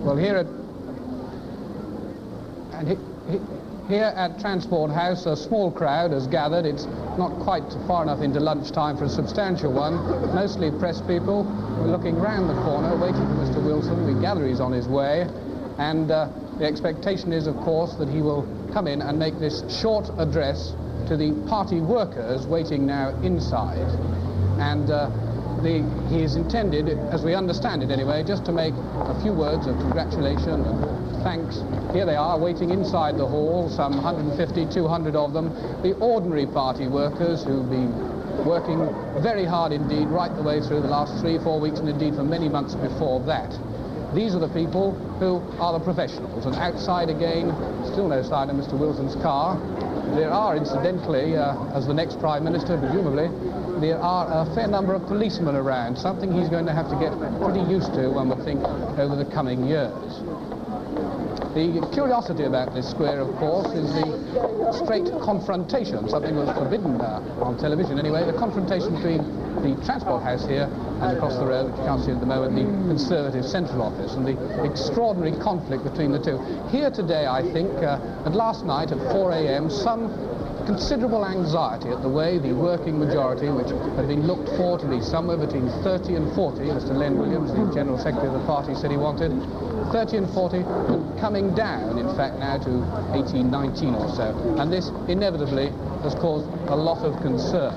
Well, here at Transport House, a small crowd has gathered. It's not quite far enough into lunchtime for a substantial one. Mostly press people. We're looking round the corner, waiting for Mr. Wilson. We gather he's on his way. And the expectation is, of course, that he will come in and make this short address to the party workers waiting now inside. And he is intended, as we understand it anyway, just to make a few words of congratulation and thanks. Here they are, waiting inside the hall, some 150, 200 of them, the ordinary party workers who've been working very hard indeed right the way through the last 3-4 weeks, and indeed for many months before that. These are the people who are the professionals, and outside again, still no sign of Mr. Wilson's car. There are, incidentally, as the next Prime Minister, presumably, there are a fair number of policemen around, something he's going to have to get pretty used to, one would think, over the coming years. The curiosity about this square, of course, is the straight confrontation, something that was forbidden on television anyway, the confrontation between the Transport House here and across the road, which you can't see at the moment, the Conservative Central Office, and the extraordinary conflict between the two. Here today, I think, and last night at 4 a.m., some considerable anxiety at the way the working majority, which had been looked for to be somewhere between 30 and 40, Mr. Len Williams, the General Secretary of the party, said he wanted, 30 and 40, and coming down, in fact, now to 18, 19 or so. And this, inevitably, has caused a lot of concern.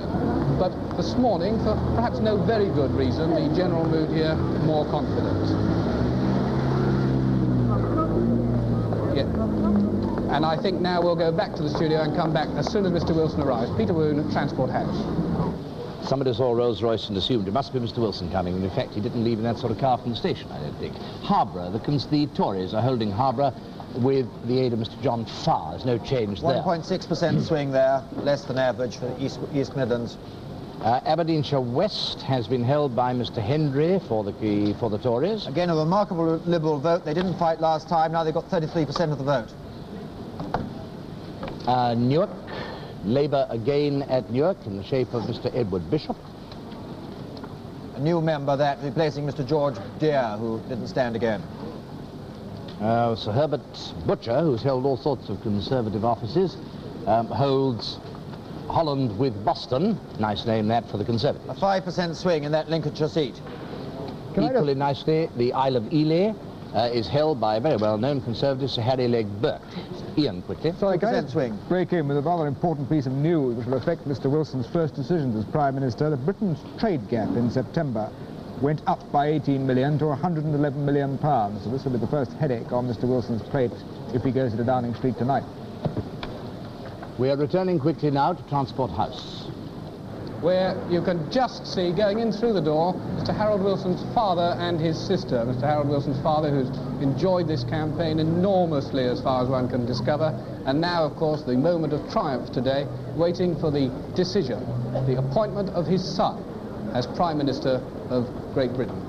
But this morning, for perhaps no very good reason, the general mood here more confident. Yeah. And I think now we'll go back to the studio and come back as soon as Mr. Wilson arrives. Peter Woon at Transport House. Somebody saw Rolls-Royce and assumed it must be Mr. Wilson coming, and in fact he didn't leave in that sort of car from the station, I don't think. Harborough, the Tories are holding Harborough with the aid of Mr. John Farr. There's no change there. 1.6% swing there, less than average for East Midlands. Aberdeenshire West has been held by Mr. Hendry for the Tories. Again, a remarkable Liberal vote. They didn't fight last time, now they've got 33% of the vote. Newark, Labour again at Newark in the shape of Mr. Edward Bishop. A new member that, replacing Mr. George Deere, who didn't stand again. Sir Herbert Butcher, who's held all sorts of Conservative offices, holds Holland with Boston. Nice name that for the Conservatives. A 5% swing in that Lincolnshire seat. Equally nicely, the Isle of Ely is held by a very well-known Conservative, Sir Harry Legge Burke. Ian, quickly. So I can break in with a rather important piece of news which will affect Mr. Wilson's first decisions as Prime Minister. That Britain's trade gap in September went up by 18 million to 111 million pounds. So this will be the first headache on Mr. Wilson's plate if he goes to Downing Street tonight. We are returning quickly now to Transport House, where you can just see, going in through the door, Mr. Harold Wilson's father and his sister. Mr. Harold Wilson's father, who's enjoyed this campaign enormously as far as one can discover, and now, of course, the moment of triumph today, waiting for the decision, the appointment of his son as Prime Minister of Great Britain.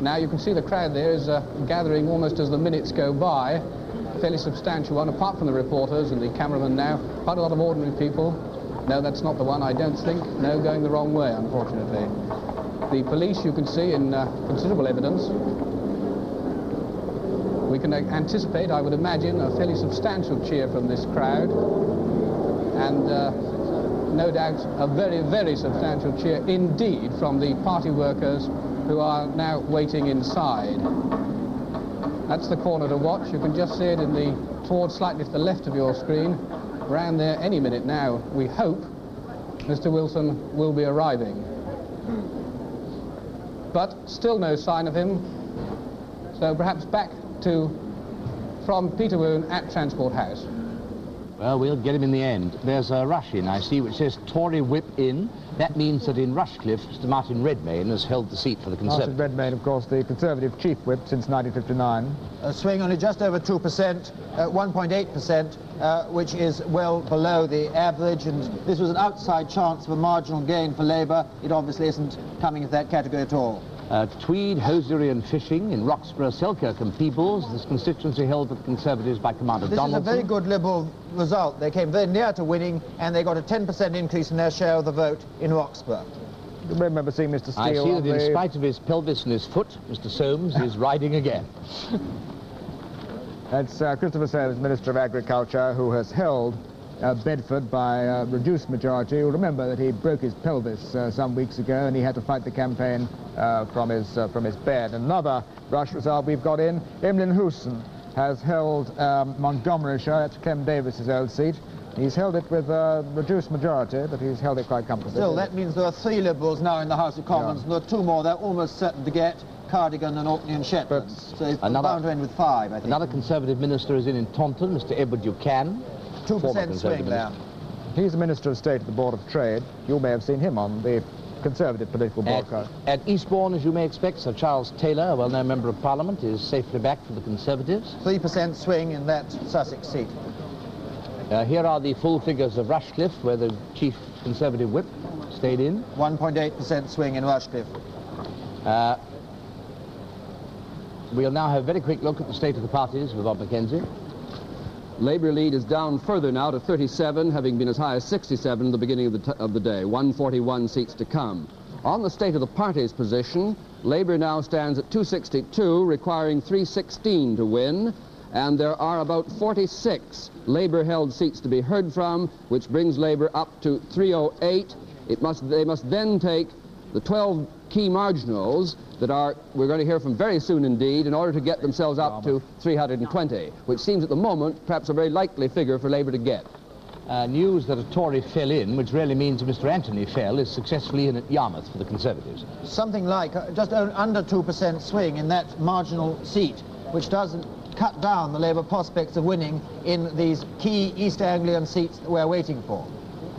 Now you can see the crowd there is gathering almost as the minutes go by, a fairly substantial one, apart from the reporters and the cameraman now, quite a lot of ordinary people. No, that's not the one, I don't think. No, going the wrong way, unfortunately. The police, you can see, in considerable evidence. We can anticipate, I would imagine, a fairly substantial cheer from this crowd. and no doubt a very, very substantial cheer indeed from the party workers who are now waiting inside. That's the corner to watch. You can just see it towards slightly to the left of your screen. Around there any minute now, we hope, Mr. Wilson will be arriving. But still no sign of him. So perhaps back from Peter Woon at Transport House. Well, we'll get him in the end. There's a rush in, I see, which says Tory whip in. That means that in Rushcliffe, Mr. Martin Redmayne has held the seat for the Conservative. Martin Redmayne, of course, the Conservative chief whip since 1959. A swing only just over 2%, 1.8%, which is well below the average, and this was an outside chance of a marginal gain for Labour. It obviously isn't coming into that category at all. Tweed, hosiery and fishing in Roxburgh, Selkirk and Peebles. This constituency held for the Conservatives by Commander Donaldson. This is a very good Liberal result. They came very near to winning, and they got a 10% increase in their share of the vote in Roxburgh. You remember seeing Mr. Steele. I see that in spite of his pelvis and his foot, Mr. Soames is riding again. That's Christopher Soames, Minister of Agriculture, who has held Bedford by a reduced majority. You'll remember that he broke his pelvis some weeks ago, and he had to fight the campaign from his bed. Another rush result we've got in. Emlyn Hewson has held Montgomeryshire. That's Clem Davis's old seat. He's held it with a reduced majority, but he's held it quite comfortably. Still, that means there are 3 Liberals now in the House of Commons, and there are 2 more they're almost certain to get, Cardigan and Orkney and Shetland. So it's bound to end with 5, I think. Another Conservative minister is in Taunton, Mr. Edward Buchanan. 2% swing there. He's the Minister of State at the Board of Trade. You may have seen him on the Conservative political broadcast. At Eastbourne, as you may expect, Sir Charles Taylor, a well-known member of Parliament, is safely back for the Conservatives. 3% swing in that Sussex seat. Here are the full figures of Rushcliffe, where the chief Conservative whip stayed in. 1.8% swing in Rushcliffe. We'll now have a very quick look at the state of the parties with Bob Mackenzie. Labour lead is down further now to 37, having been as high as 67 at the beginning of the day. 141 seats to come. On the state of the party's position, Labour now stands at 262, requiring 316 to win, and there are about 46 Labour-held seats to be heard from, which brings Labour up to 308. They must then take the 12 key marginals that we're going to hear from very soon indeed, in order to get themselves up to 320, which seems at the moment perhaps a very likely figure for Labour to get. News that a Tory fell in, which really means Mr. Anthony Fell is successfully in at Yarmouth for the Conservatives. Something like just under 2% swing in that marginal seat, which doesn't cut down the Labour prospects of winning in these key East Anglian seats that we're waiting for.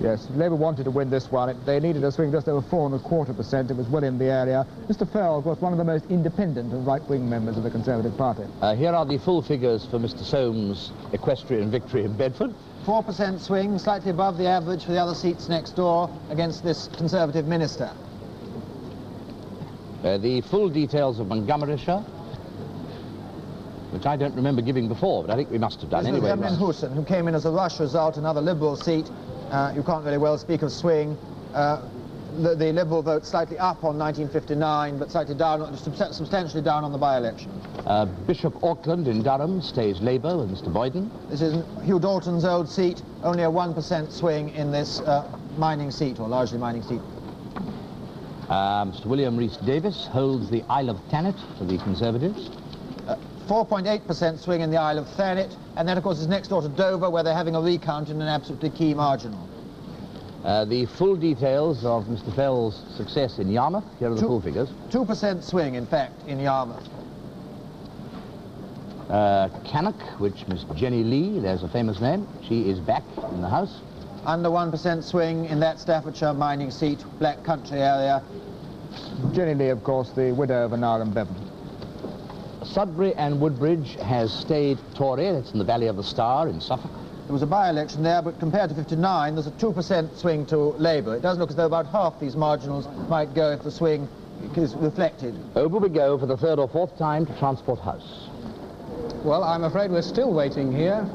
Yes, Labour wanted to win this one. They needed a swing just over 4.25%. It was well in the area. Mr. Fell was one of the most independent of right-wing members of the Conservative Party. Here are the full figures for Mr. Soames' equestrian victory in Bedford. 4% swing, slightly above the average for the other seats next door against this Conservative minister. The full details of Montgomeryshire, which I don't remember giving before, but I think we must have done anyway. Emlyn Hewson, who came in as a rush result, another Liberal seat. You can't very well speak of swing. The Liberal vote slightly up on 1959, but slightly down, substantially down on the by-election. Bishop Auckland in Durham stays Labour with Mr. Boyden. This is Hugh Dalton's old seat, only a 1% swing in this mining seat, or largely mining seat. Mr. William Rhys Davis holds the Isle of Thanet for the Conservatives. 4.8% swing in the Isle of Thanet, and then of course is next door to Dover, where they're having a recount in an absolutely key marginal. The full details of Mr. Fell's success in Yarmouth, here are the full figures. 2% swing, in fact, in Yarmouth. Cannock, which Miss Jenny Lee, there's a famous name, she is back in the House. Under 1% swing in that Staffordshire mining seat, Black Country area. Jenny Lee, of course, the widow of Anara and Bevan. Sudbury and Woodbridge has stayed Tory. That's in the Valley of the Star in Suffolk. There was a by-election there, but compared to 59, there's a 2% swing to Labour. It does look as though about half these marginals might go if the swing is reflected. Over we go for the 3rd or 4th time to Transport House. Well, I'm afraid we're still waiting here.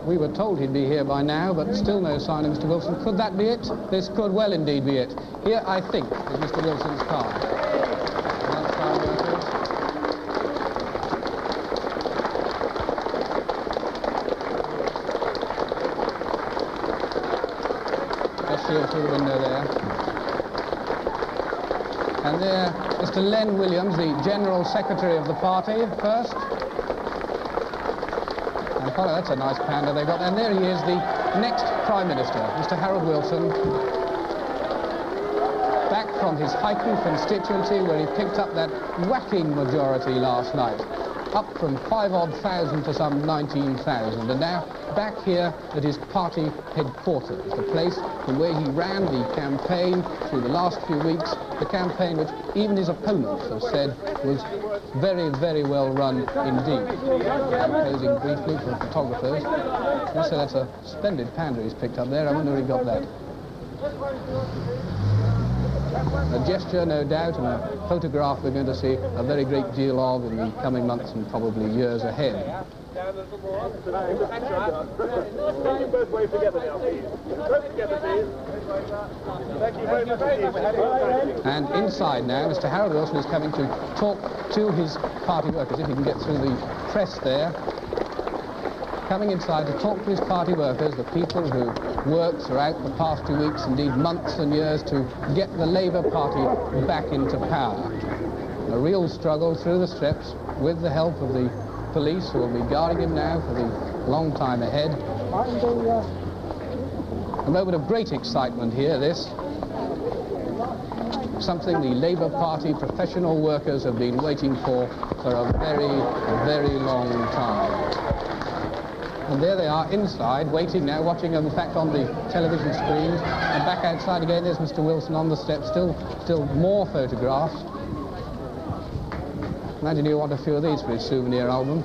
We were told he'd be here by now, but still no sign of Mr. Wilson. Could that be it? This could well indeed be it. Here, I think, is Mr. Wilson's car. through the window there. And there, Mr. Len Williams, the General Secretary of the party, first. And follow, that's a nice panda they've got. And there he is, the next Prime Minister, Mr. Harold Wilson, back from his Highton constituency where he picked up that whacking majority last night, up from 5,000 to some 19,000, and now back here at his party headquarters, the place from where he ran the campaign through the last few weeks, the campaign which even his opponents have said was very, very well run indeed. I'm posing briefly for photographers. Yes, so that's a splendid panda he's picked up there. I wonder where he got that. A gesture, no doubt, and a photograph we're going to see a very great deal of in the coming months and probably years ahead. And inside now, Mr. Harold Wilson is coming to talk to his party workers, if he can get through the press there. Coming inside to talk to his party workers, the people who worked throughout the past 2 weeks, indeed months and years, to get the Labour Party back into power. A real struggle through the steps with the help of the police, who will be guarding him now for the long time ahead. A moment of great excitement here, this. Something the Labour Party professional workers have been waiting for a very, very long time. And there they are inside, waiting now, watching them, in fact, on the television screens. And back outside again, there's Mr. Wilson on the steps, still more photographs. Imagine he'll want a few of these for his souvenir album.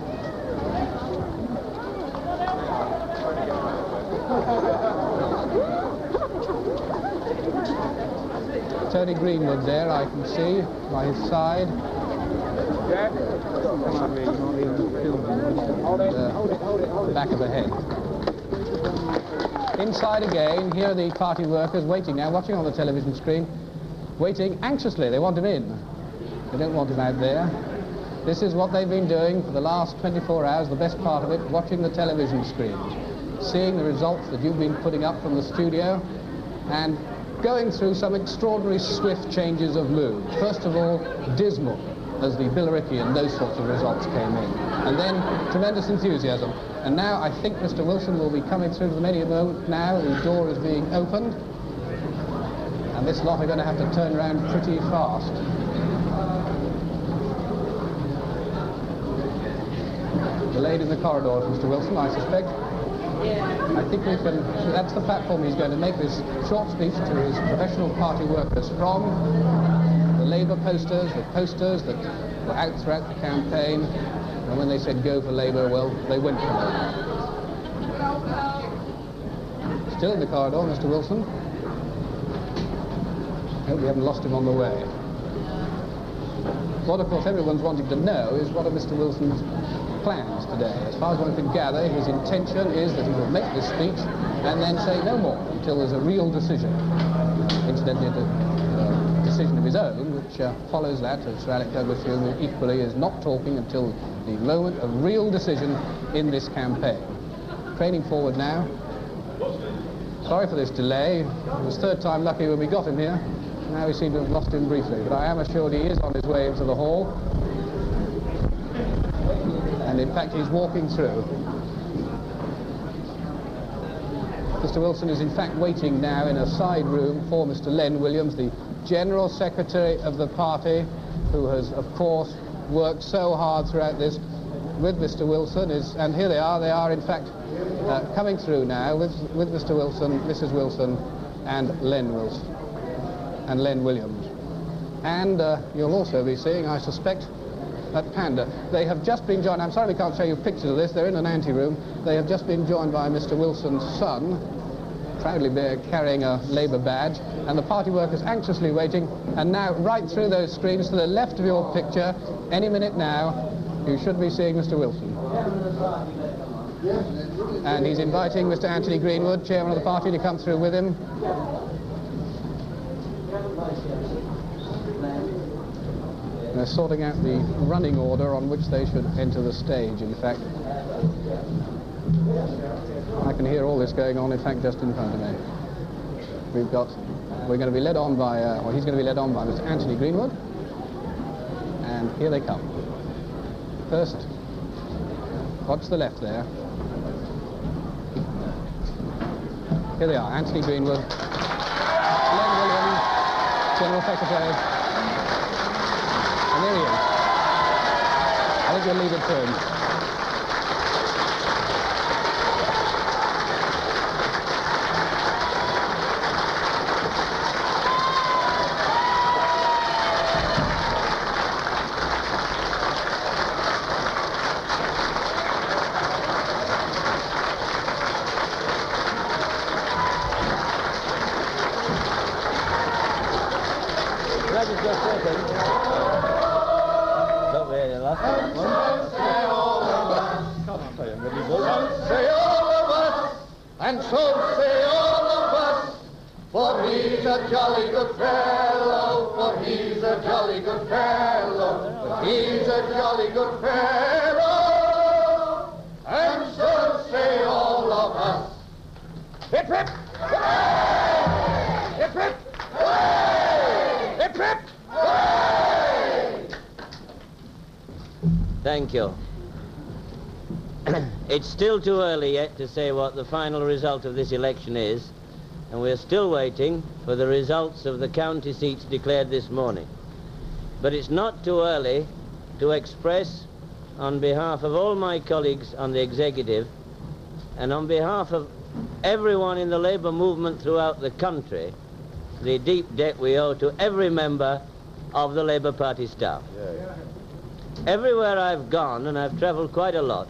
Tony Greenwood there, I can see, by his side. The back of the head. Inside again, here are the party workers waiting now, watching on the television screen, waiting anxiously. They want him in. They don't want him out there. This is what they've been doing for the last 24 hours, the best part of it, watching the television screens, seeing the results that you've been putting up from the studio, and going through some extraordinary swift changes of mood. First of all, dismal, as the Billericay and those sorts of results came in. And then tremendous enthusiasm. And now I think Mr. Wilson will be coming through to them any moment now. The door is being opened. And this lot are going to have to turn around pretty fast. Delayed in the corridors, Mr. Wilson, I suspect. I think we can, that's the platform he's going to make this short speech to his professional party workers from. The Labour posters, the posters that were out throughout the campaign, and when they said go for Labour, well, they went for Labour. Still in the corridor, Mr. Wilson. Hope we haven't lost him on the way. What, of course, everyone's wanting to know is what are Mr. Wilson's plans today. As far as one can gather, his intention is that he will make this speech and then say no more until there's a real decision. Incidentally, a decision of his own, which follows that, as Sir Alec Douglas equally is not talking until the moment of real decision in this campaign. Training forward now. Sorry for this delay. It was third time lucky when we got him here. Now we seem to have lost him briefly, but I am assured he is on his way into the hall. And in fact, he's walking through. Mr. Wilson is in fact waiting now in a side room for Mr. Len Williams, the General Secretary of the party, who has, of course, worked so hard throughout this with Mr. Wilson. And here they are in fact coming through now with Mr. Wilson, Mrs. Wilson, and Len Wilson, and Len Williams. And you'll also be seeing, I suspect, that panda. They have just been joined, I'm sorry we can't show you pictures of this, they're in an anteroom. They have just been joined by Mr. Wilson's son, proudly carrying a Labour badge, and the party workers anxiously waiting. And now, right through those screens to the left of your picture, any minute now, you should be seeing Mr. Wilson. And he's inviting Mr. Anthony Greenwood, chairman of the party, to come through with him. They're sorting out the running order on which they should enter the stage, in fact. I can hear all this going on, in fact, just in front of me. we're going to be led on by, or he's going to be led on by Mr. Anthony Greenwood. And here they come. First, watch the left there. Here they are, Anthony Greenwood, Len Williams, General Secretary. And there he is. I think we'll leave it to him. And so say all of us, for he's a jolly good fellow, for he's a jolly good fellow, he's a jolly good fellow. And so say all of us. Hip hip! Hooray! Hip hip! Hooray! Hip hip! Hooray! Thank you. It's still too early yet to say what the final result of this election is, and we're still waiting for the results of the county seats declared this morning. But it's not too early to express, on behalf of all my colleagues on the executive, and on behalf of everyone in the Labour movement throughout the country, the deep debt we owe to every member of the Labour Party staff. Everywhere I've gone, and I've travelled quite a lot,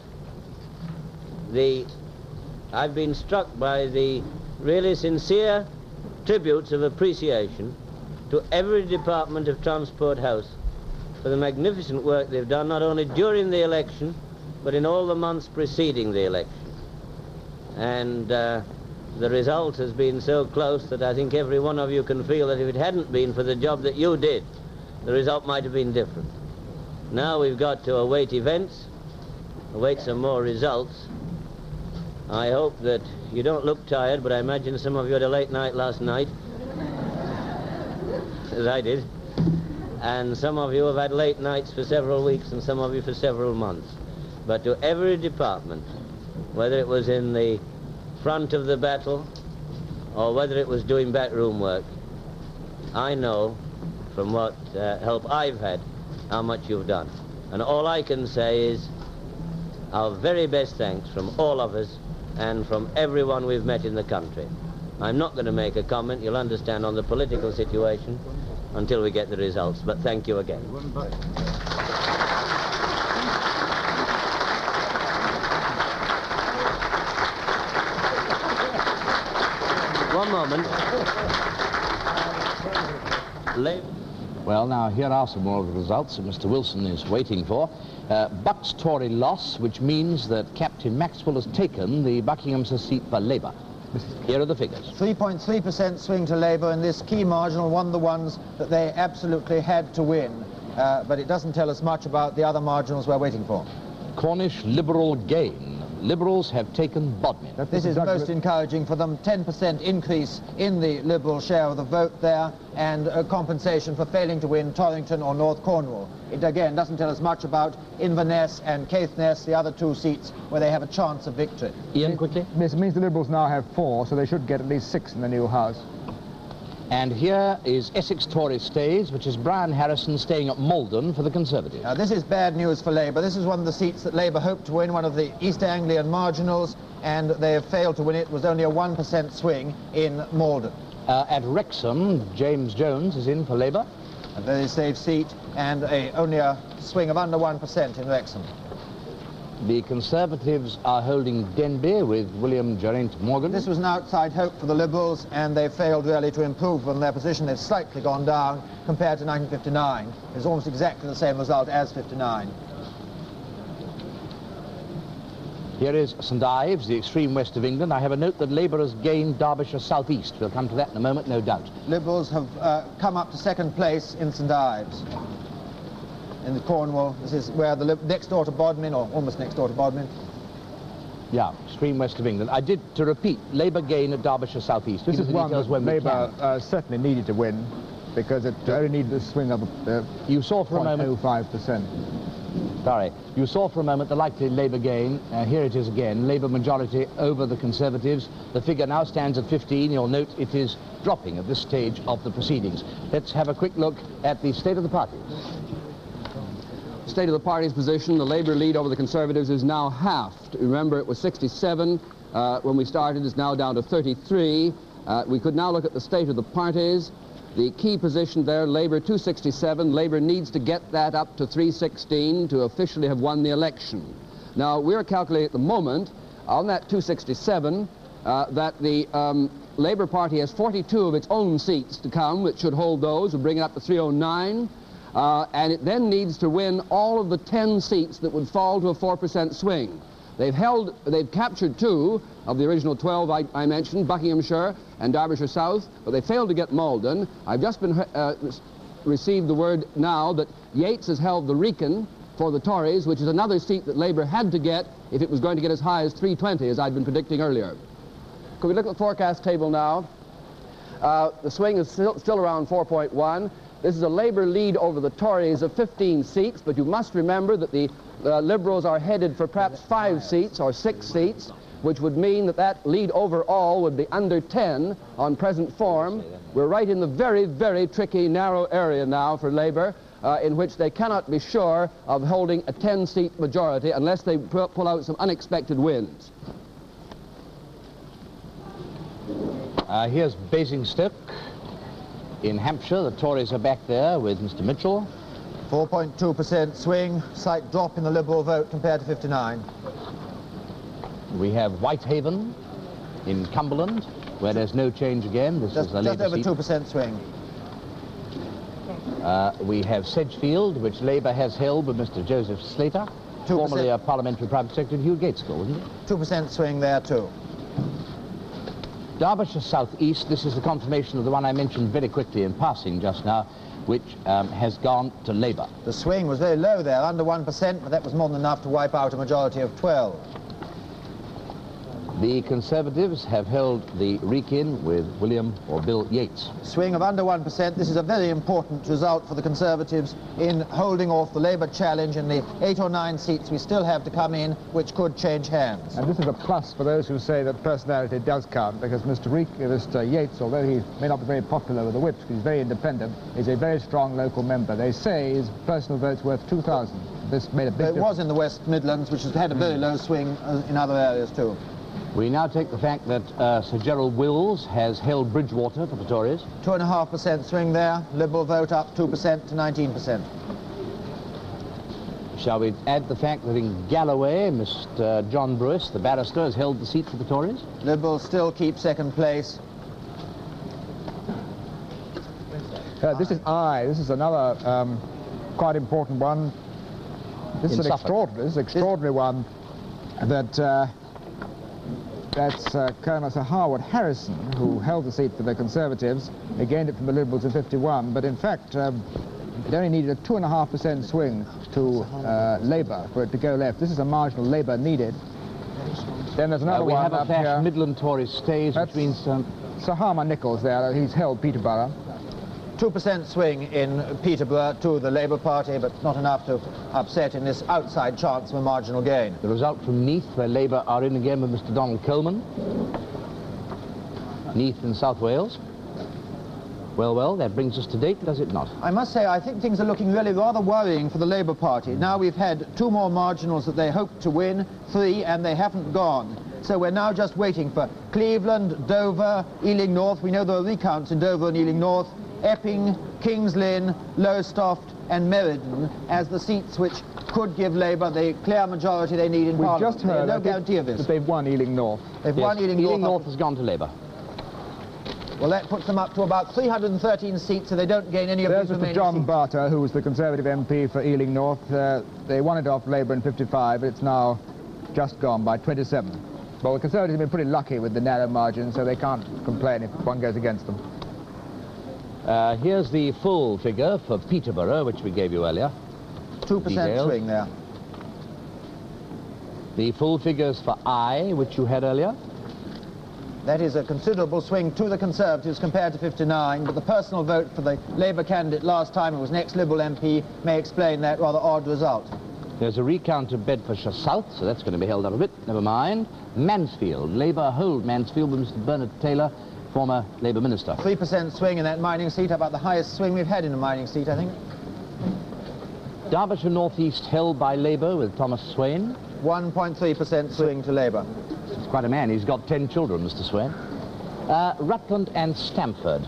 I've been struck by the really sincere tributes of appreciation to every department of Transport House for the magnificent work they've done, not only during the election, but in all the months preceding the election. And the result has been so close that I think every one of you can feel that if it hadn't been for the job that you did, the result might have been different. Now we've got to await events, await some more results. I hope that you don't look tired, but I imagine some of you had a late night last night, as I did, and some of you have had late nights for several weeks and some of you for several months. But to every department, whether it was in the front of the battle or whether it was doing backroom work, I know from what help I've had how much you've done. And all I can say is our very best thanks from all of us and from everyone we've met in the country. I'm not going to make a comment, you'll understand, on the political situation until we get the results, but thank you again. One moment. Well, now, here are some more of the results that Mr. Wilson is waiting for. Buck's Tory loss, which means that Captain Maxwell has taken the Buckinghamshire seat for Labour. Here are the figures. 3.3% swing to Labour, and this key marginal won the ones that they absolutely had to win. But it doesn't tell us much about the other marginals we're waiting for. Cornish Liberal gain. Liberals have taken Bodmin. This is most encouraging for them. 10% increase in the Liberal share of the vote there, and a compensation for failing to win Torrington or North Cornwall. It again doesn't tell us much about Inverness and Caithness, the other two seats where they have a chance of victory. Ian, quickly. This means the Liberals now have 4, so they should get at least 6 in the new House. And here is Essex Tory stays, which is Brian Harrison staying at Malden for the Conservatives. Now, this is bad news for Labour. This is one of the seats that Labour hoped to win, one of the East Anglian marginals, and they have failed to win it. It was only a 1% swing in Malden. At Wrexham, James Jones is in for Labour. A very safe seat, and only a swing of under 1% in Wrexham. The Conservatives are holding Denbigh with William Geraint Morgan. This was an outside hope for the Liberals, and they failed really to improve on their position. They've slightly gone down compared to 1959. It's almost exactly the same result as 59. Here is St Ives, the extreme west of England. I have a note that Labour has gained Derbyshire South East. We'll come to that in a moment, no doubt. Liberals have come up to second place in St Ives. In the Cornwall, this is where the next door to Bodmin, or almost next door to Bodmin. Yeah, extreme west of England. I did, to repeat, Labour gain at Derbyshire South East. This is one that Labour certainly needed to win, because it only needed a swing of you saw for a moment 0.05%. Sorry. You saw for a moment the likely Labour gain. Here it is again. Labour majority over the Conservatives. The figure now stands at 15. You'll note it is dropping at this stage of the proceedings. Let's have a quick look at the state of the party. State of the party's position, the Labour lead over the Conservatives is now halved. Remember, it was 67 when we started. It's now down to 33. We could now look at the state of the parties. The key position there, Labour 267. Labour needs to get that up to 316 to officially have won the election. Now, we're calculating at the moment on that 267 that the Labour Party has 42 of its own seats to come, which should hold those and bring it up to 309. And it then needs to win all of the 10 seats that would fall to a 4% swing. They've captured 2 of the original 12 I mentioned, Buckinghamshire and Derbyshire South, but they failed to get Malden. I've just received the word now that Yates has held the Wrekin for the Tories, which is another seat that Labour had to get if it was going to get as high as 320, as I'd been predicting earlier. Could we look at the forecast table now? The swing is still around 4.1. This is a Labour lead over the Tories of 15 seats, but you must remember that the Liberals are headed for perhaps 5 seats or 6 seats, which would mean that that lead overall would be under 10 on present form. We're right in the very, very tricky, narrow area now for Labour, in which they cannot be sure of holding a 10-seat majority unless they pull out some unexpected wins. Here's Basingstoke. In Hampshire, the Tories are back there with Mr. Mitchell. 4.2% swing, slight drop in the Liberal vote compared to 59. We have Whitehaven in Cumberland, where there's no change again. This is a Labour seat. Just over 2% swing. We have Sedgefield, which Labour has held with Mr. Joseph Slater, formerly a parliamentary private secretary, Hugh Gaitskell, wasn't it? 2% swing there too. Derbyshire South East, this is the confirmation of the one I mentioned very quickly in passing just now, which has gone to Labour. The swing was very low there, under 1%, but that was more than enough to wipe out a majority of 12. The Conservatives have held the Wrekin with William or Bill Yates. Swing of under 1%. This is a very important result for the Conservatives in holding off the Labour challenge in the 8 or 9 seats we still have to come in, which could change hands. And this is a plus for those who say that personality does count, because Mr. Yates, although he may not be very popular with the whips, because he's very independent, is a very strong local member. They say his personal vote's worth 2,000. This made a big difference. It was in the West Midlands, which has had a very low swing in other areas too. We now take the fact that Sir Gerald Wills has held Bridgewater for the Tories. 2.5% swing there. Liberal vote up 2% to 19%. Shall we add the fact that in Galloway, Mr. John Brewis, the barrister, has held the seat for the Tories? Liberals still keep second place. This is another quite important one. This is an extraordinary one that that's Colonel Sir Harwood Harrison, who held the seat for the Conservatives. He gained it from the Liberals in 51, but in fact it only needed a 2.5% swing to Labour for it to go left. This is a marginal Labour needed. Then there's another one. We have a fast Midland Tory stays, which means Sir Harman Nichols there. He's held Peterborough. 2% swing in Peterborough to the Labour Party, but not enough to upset in this outside chance of a marginal gain. The result from Neath, where Labour are in again with Mr. Donald Coleman. Neath in South Wales. Well, that brings us to date, does it not? I must say, I think things are looking really rather worrying for the Labour Party. Now we've had 2 more marginals that they hoped to win, 3, and they haven't gone. So we're now just waiting for Cleveland, Dover, Ealing North. We know there are recounts in Dover and Ealing North. Epping, Kings Lynn, Lowestoft and Meriden as the seats which could give Labour the clear majority they need in Parliament. We've just heard no guarantee of this. That they've won Ealing North. They've won Ealing North. Ealing North has gone to Labour. Well, that puts them up to about 313 seats, so they don't gain any of these remaining seats. There's Mr. John seats. Barter, who was the Conservative MP for Ealing North. They won it off Labour in 55, but it's now just gone by 27. Well, the Conservatives have been pretty lucky with the narrow margin, so they can't complain if one goes against them. Here's the full figure for Peterborough, which we gave you earlier. 2% swing there. The full figures for I, which you had earlier. That is a considerable swing to the Conservatives compared to 59, but the personal vote for the Labour candidate last time, who was an ex-Liberal MP, may explain that rather odd result. There's a recount of Bedfordshire South, so that's going to be held up a bit. Never mind. Mansfield. Labour hold Mansfield with Mr. Bernard Taylor, former Labour minister. 3% swing in that mining seat, about the highest swing we've had in a mining seat, I think. Derbyshire North East held by Labour with Thomas Swain. 1.3% swing to Labour. He's quite a man. He's got 10 children, Mr. Swain. Rutland and Stamford.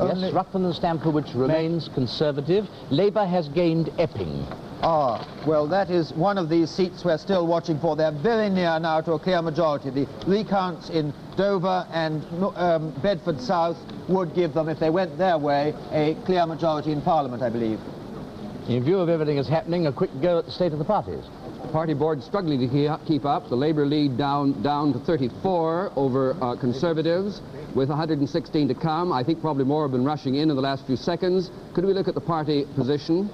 Yes, Rutland and Stamford, which remains Conservative. Labour has gained Epping. Ah, well, that is one of these seats we're still watching for. They're very near now to a clear majority. The recounts in Dover and Bedford South would give them, if they went their way, a clear majority in Parliament, I believe. In view of everything that's happening, a quick go at the state of the parties. Party board struggling to keep up. The Labour lead down to 34 over Conservatives, with 116 to come. I think probably more have been rushing in the last few seconds. Could we look at the party position?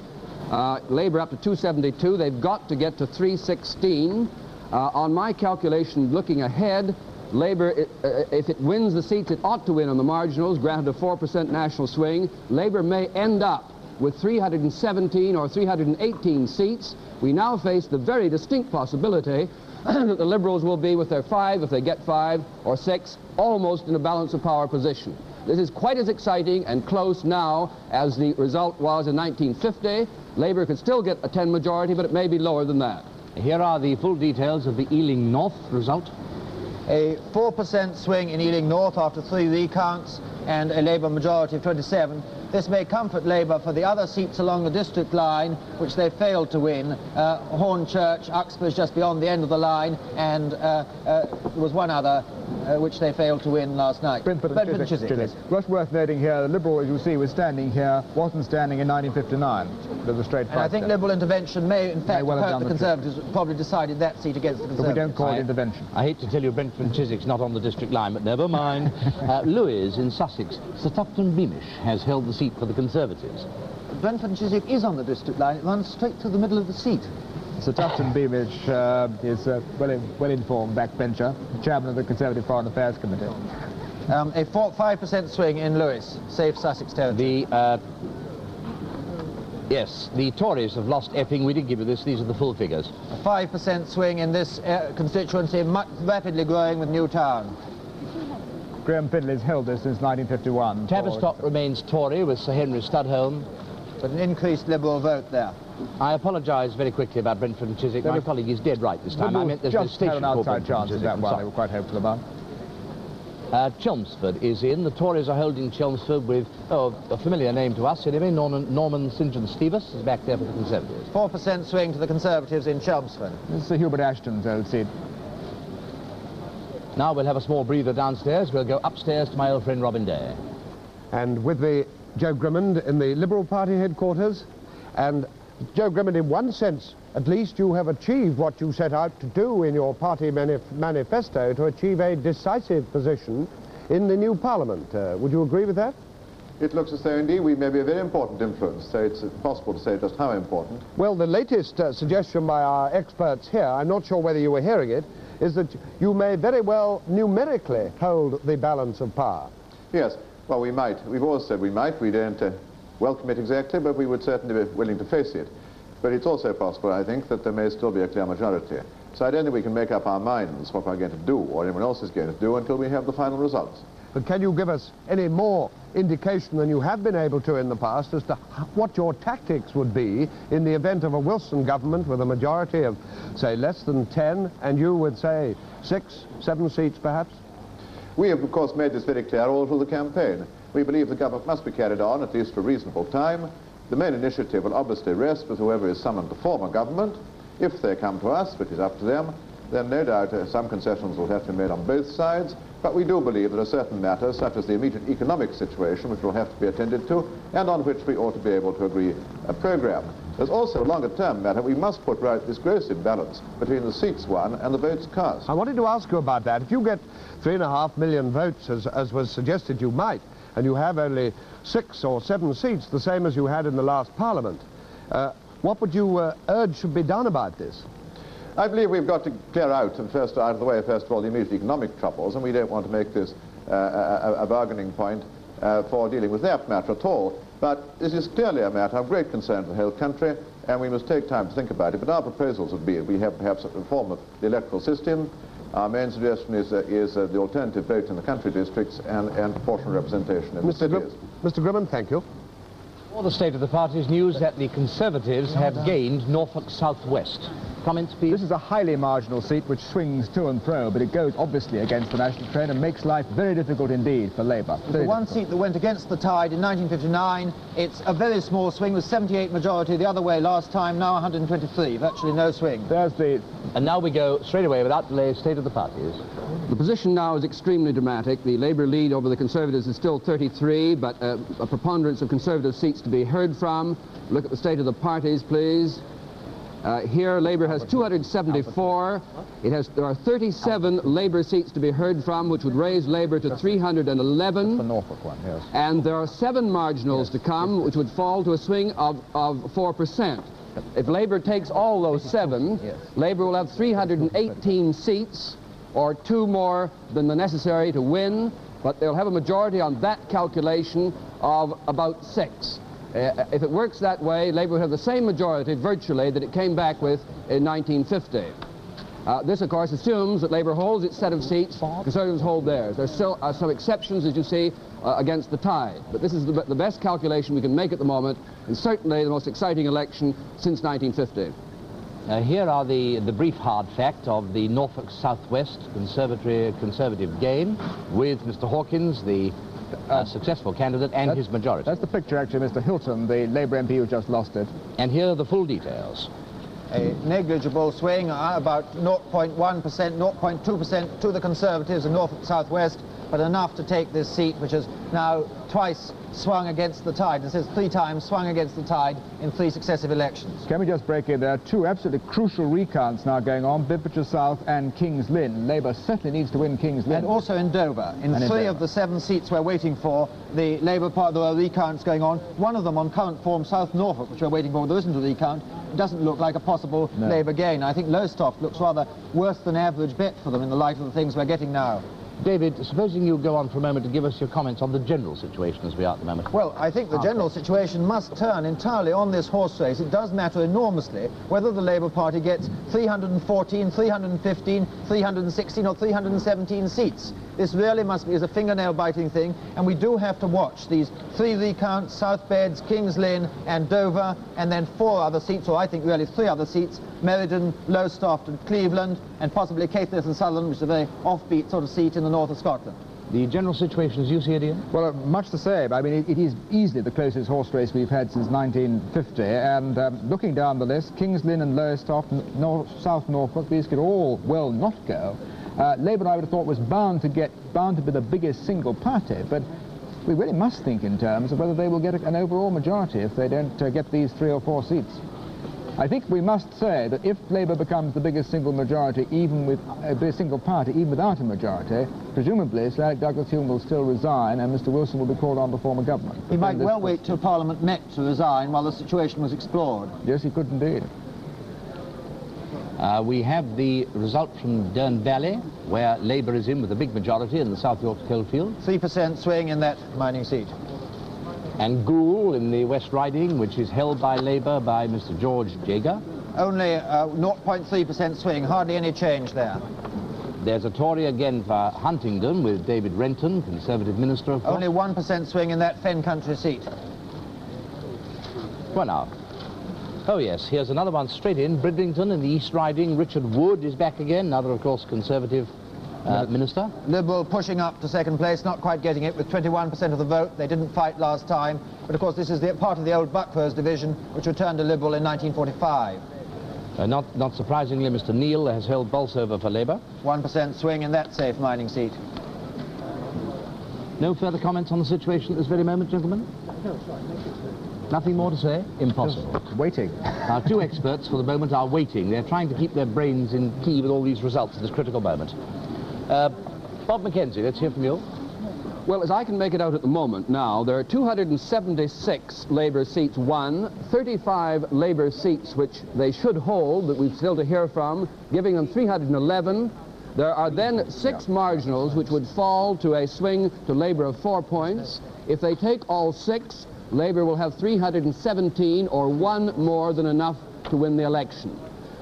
Labour up to 272. They've got to get to 316. On my calculation, looking ahead, Labour, if it wins the seats it ought to win on the marginals, granted a 4% national swing, Labour may end up with 317 or 318 seats. We now face the very distinct possibility that the Liberals will be with their 5, if they get 5, or 6, almost in a balance of power position. This is quite as exciting and close now as the result was in 1950. Labour could still get a 10 majority, but it may be lower than that. Here are the full details of the Ealing North result. A 4% swing in Ealing North after 3 recounts and a Labour majority of 27. This may comfort Labour for the other seats along the district line, which they failed to win. Hornchurch, Uxbridge just beyond the end of the line, and there was one other which they failed to win last night. Brentford and Chiswick. Yes. What's worth noting here, the Liberal, as you see, was standing here, wasn't standing in 1959. There was a straight fight. And I think Liberal intervention may, in fact, well hurt the Conservatives. Probably decided that seat against the Conservatives. But we don't call it intervention. I hate to tell you Brentford and Chiswick's not on the district line, but never mind. Lewes in Sussex. Sir Tufton Beamish has held the seat for the Conservatives. Brentford and Chiswick is on the district line. It runs straight to the middle of the seat. Sir Tufton Beamish is a well-informed backbencher, chairman of the Conservative Foreign Affairs Committee. A 5% swing in Lewes, safe Sussex territory. Yes, the Tories have lost Epping. We did give you this. These are the full figures. A 5% swing in this constituency, rapidly growing with Newtown. Graham Findlay's held this since 1951. Tavistock remains Tory with Sir Henry Studholme. But an increased Liberal vote there. I apologise very quickly about Brentford and Chiswick. My colleague is dead right this time. I meant there's just a station had an outside chance of that one. They were quite hopeful about. Chelmsford is in. The Tories are holding Chelmsford with a familiar name to us anyway. Norman St John Stevens is back there for the Conservatives. 4% swing to the Conservatives in Chelmsford. This is Sir Hubert Ashton's old seat. Now we'll have a small breather downstairs. We'll go upstairs to my old friend Robin Day. And with the Joe Grimmond in the Liberal Party headquarters. And Joe Grimmond, in one sense, at least you have achieved what you set out to do in your party manifesto, to achieve a decisive position in the new Parliament. Would you agree with that? It looks as though, indeed, we may be a very important influence, so it's possible to say just how important. Well, the latest suggestion by our experts here, I'm not sure whether you were hearing it, is that you may very well numerically hold the balance of power. Yes, well, we might. We've always said we might. We don't welcome it exactly, but we would certainly be willing to face it. But it's also possible, I think, that there may still be a clear majority. So I don't think we can make up our minds what we're going to do, or anyone else is going to do, until we have the final results. But can you give us any more indication than you have been able to in the past as to what your tactics would be in the event of a Wilson government with a majority of, say, less than 10, and you would say 6, 7 seats perhaps? We have, of course, made this very clear all through the campaign. We believe the government must be carried on, at least for a reasonable time. The main initiative will obviously rest with whoever is summoned to form a government. If they come to us, which is up to them, then no doubt some concessions will have to be made on both sides. But we do believe there are certain matters, such as the immediate economic situation, which will have to be attended to, and on which we ought to be able to agree a programme. There's also a longer-term matter. We must put right this gross imbalance between the seats won and the votes cast. I wanted to ask you about that. If you get 3.5 million votes, as was suggested you might, and you have only 6 or 7 seats, the same as you had in the last Parliament, what would you urge should be done about this? I believe we've got to clear out, and out of the way, first of all, the immediate economic troubles, and we don't want to make this a bargaining point for dealing with that matter at all. But this is clearly a matter of great concern for the whole country, and we must take time to think about it. But our proposals would be that we have perhaps a reform of the electoral system. Our main suggestion is the alternative vote in the country districts and proportional representation in the cities. Mr. Grimman, thank you. For the state of the party's news that the Conservatives have gained Norfolk Southwest. Comments, please? This is a highly marginal seat which swings to and fro, but it goes obviously against the national trend and makes life very difficult indeed for Labour. The one seat that went against the tide in 1959, it's a very small swing with 78 majority the other way last time, now 123, virtually no swing. There's the... And now we go straight away without delay, state of the parties. The position now is extremely dramatic. The Labour lead over the Conservatives is still 33, but a preponderance of Conservative seats to be heard from. Look at the state of the parties, please. Here, Labour has 274. There are 37 Labour seats to be heard from, which would raise Labour to 311. The Norfolk one, yes. And there are 7 marginals to come, which would fall to a swing of 4%. If Labour takes all those 7, Labour will have 318 seats, or 2 more than the necessary to win, but they'll have a majority on that calculation of about 6. If it works that way, Labour will have the same majority, virtually, that it came back with in 1950. This, of course, assumes that Labour holds its set of seats, Conservatives hold theirs. There still are some exceptions, as you see, against the tide. But this is the best calculation we can make at the moment, and certainly the most exciting election since 1950. Here are the brief hard fact of the Norfolk Southwest Conservative gain, with Mr. Hawkins, the successful candidate, and his majority. That's the picture, actually, Mr. Hilton, the Labour MP who just lost it. And here are the full details. A negligible swing, about 0.1%, 0.2% to the Conservatives in Norfolk Southwest, but enough to take this seat, which has now twice swung against the tide. It says 3 times swung against the tide in 3 successive elections. Can we just break in? There are 2 absolutely crucial recounts now going on, Bedfordshire South and King's Lynn. Labour certainly needs to win King's Lynn. And also in Dover. In 3 of the 7 seats we're waiting for, the Labour part, there are recounts going on. One of them on current form, South Norfolk, which we're waiting for, there isn't a recount. It doesn't look like a possible Labour gain. I think Lowestoft looks rather worse than average bet for them in the light of the things we're getting now. David, supposing you go on for a moment to give us your comments on the general situation as we are at the moment. Well, I think the general situation must turn entirely on this horse race. It does matter enormously whether the Labour Party gets 314, 315, 316 or 317 seats. This really is a fingernail-biting thing, and we do have to watch these 3 recounts, South Beds, King's Lynn and Dover, and then 4 other seats, or I think really 3 other seats, Meriden, Lowestoft and Cleveland, and possibly Caithness and Sutherland, which is a very offbeat sort of seat in the north of Scotland. The general situation as you see it, Ian? Well, much the same. I mean, it is easily the closest horse race we've had since 1950, and looking down the list, King's Lynn and Lowestoft, South Norfolk, these could all well not go. Labour, I would have thought, was bound to be the biggest single party, but we really must think in terms of whether they will get an overall majority if they don't get these 3 or 4 seats. I think we must say that if Labour becomes the biggest single majority, even with a single party, even without a majority, presumably Sir Alec Douglas-Home will still resign and Mr. Wilson will be called on to form a government. He might well wait till Parliament met to resign while the situation was explored. Yes, he could indeed. We have the result from Dearne Valley, where Labour is in with a big majority in the South Yorkshire coalfield. 3% swing in that mining seat. And Goole in the West Riding, which is held by Labour by Mr. George Jager. Only 0.3% swing, hardly any change there. There's a Tory again for Huntingdon with David Renton, Conservative Minister, of course. Only 1% swing in that Fen Country seat. Well, now. Oh, yes, here's another one straight in. Bridlington in the East Riding. Richard Wood is back again, another, of course, Conservative Minister. Liberal pushing up to second place, not quite getting it with 21% of the vote. They didn't fight last time. But, of course, this is part of the old Buckfast division, which returned to Liberal in 1945. Not surprisingly, Mr. Neal has held Bolsover for Labour. 1% swing in that safe mining seat. No further comments on the situation at this very moment, gentlemen? No, sorry. Nothing more to say? Impossible. Just waiting. Our 2 experts for the moment are waiting. They're trying to keep their brains in key with all these results at this critical moment. Bob Mackenzie, let's hear from you. Well, as I can make it out at the moment now, there are 276 Labour seats won, 35 Labour seats which they should hold, but we've still to hear from, giving them 311. There are then 6 marginals which would fall to a swing to Labour of 4 points. If they take all 6, Labour will have 317, or 1 more than enough to win the election.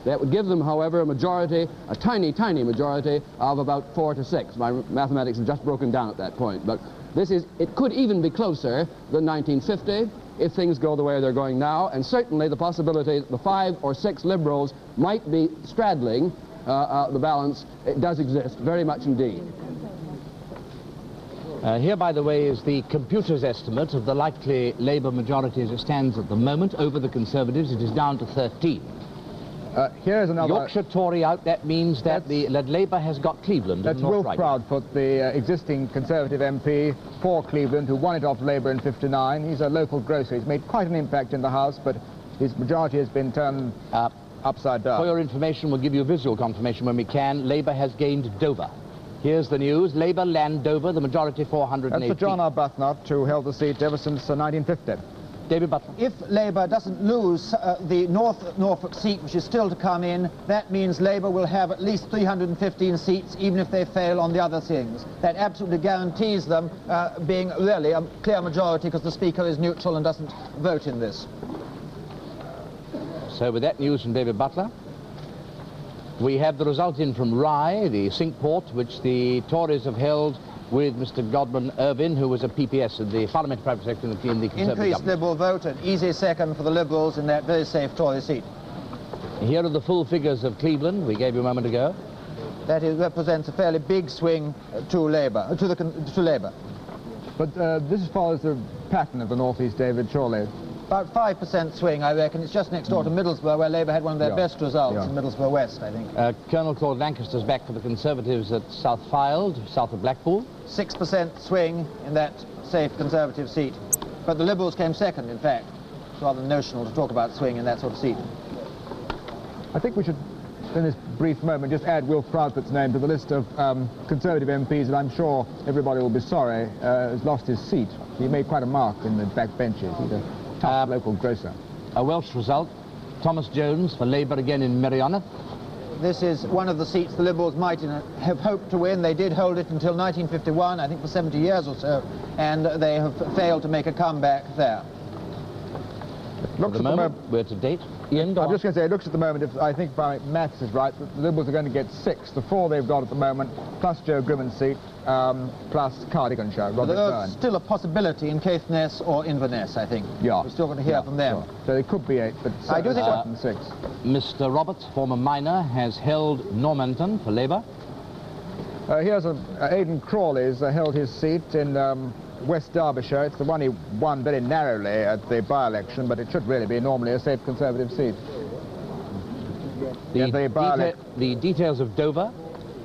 That would give them, however, a majority, a tiny, tiny majority of about 4 to 6. My mathematics have just broken down at that point. But this is, it could even be closer than 1950 if things go the way they're going now. And certainly the possibility that the 5 or 6 Liberals might be straddling the balance, it does exist, very much indeed. Here, by the way, is the computer's estimate of the likely Labour majority as it stands at the moment over the Conservatives. It is down to 13. Here's another... Yorkshire Tory out, that means that Labour has got Cleveland. That's Wilf Proudfoot, the existing Conservative MP for Cleveland, who won it off Labour in '59. He's a local grocer. He's made quite an impact in the House, but his majority has been turned upside down. For your information, we'll give you visual confirmation when we can. Labour has gained Dover. Here's the news. Labour land Dover, the majority 418. That's for John Arbuthnot, who held the seat ever since 1950. David Butler. If Labour doesn't lose the Norfolk seat, which is still to come in, that means Labour will have at least 315 seats, even if they fail on the other things. That absolutely guarantees them being really a clear majority, because the Speaker is neutral and doesn't vote in this. So with that news from David Butler, we have the result in from Rye, the Cinque Port, which the Tories have held with Mr. Godman Irvine, who was a PPS in the Parliamentary Private Sector in the Conservative Increased government. Liberal vote, an easy second for the Liberals in that very safe Tory seat. Here are the full figures of Cleveland, we gave you a moment ago. That represents a fairly big swing to Labour, to Labour. But this follows the pattern of the North East, David, surely. About 5% swing, I reckon. It's just next door to Middlesbrough, where Labour had one of their best results in Middlesbrough West, I think. Colonel Claude Lancaster's back for the Conservatives at South Fylde, south of Blackpool. 6% swing in that safe Conservative seat. But the Liberals came second, in fact. It's rather notional to talk about swing in that sort of seat. I think we should, in this brief moment, just add Wilf Proudfoot's name to the list of Conservative MPs that I'm sure everybody will be sorry has lost his seat. He made quite a mark in the back benches. He's a tough local grocer. A Welsh result. Thomas Jones for Labour again in Merioneth. This is one of the seats the Liberals might have hoped to win. They did hold it until 1951, I think for 70 years or so, and they have failed to make a comeback there. At the moment, we're to date. Ian, I'm just going to say, it looks at the moment, if I think my maths is right, that the Liberals are going to get 6. The 4 they've got at the moment, plus Joe Grimmon's seat, plus Cardiganshire, Robert Byrne. There's still a possibility in Caithness or Inverness, I think. Yeah. We're still going to hear from them. Sure. So it could be 8, but I do think 6. Mr. Roberts, former miner, has held Normanton for Labour. Here's Aidan Crawley's held his seat in West Derbyshire. It's the one he won very narrowly at the by-election, but it should really be normally a safe Conservative seat. The details of Dover,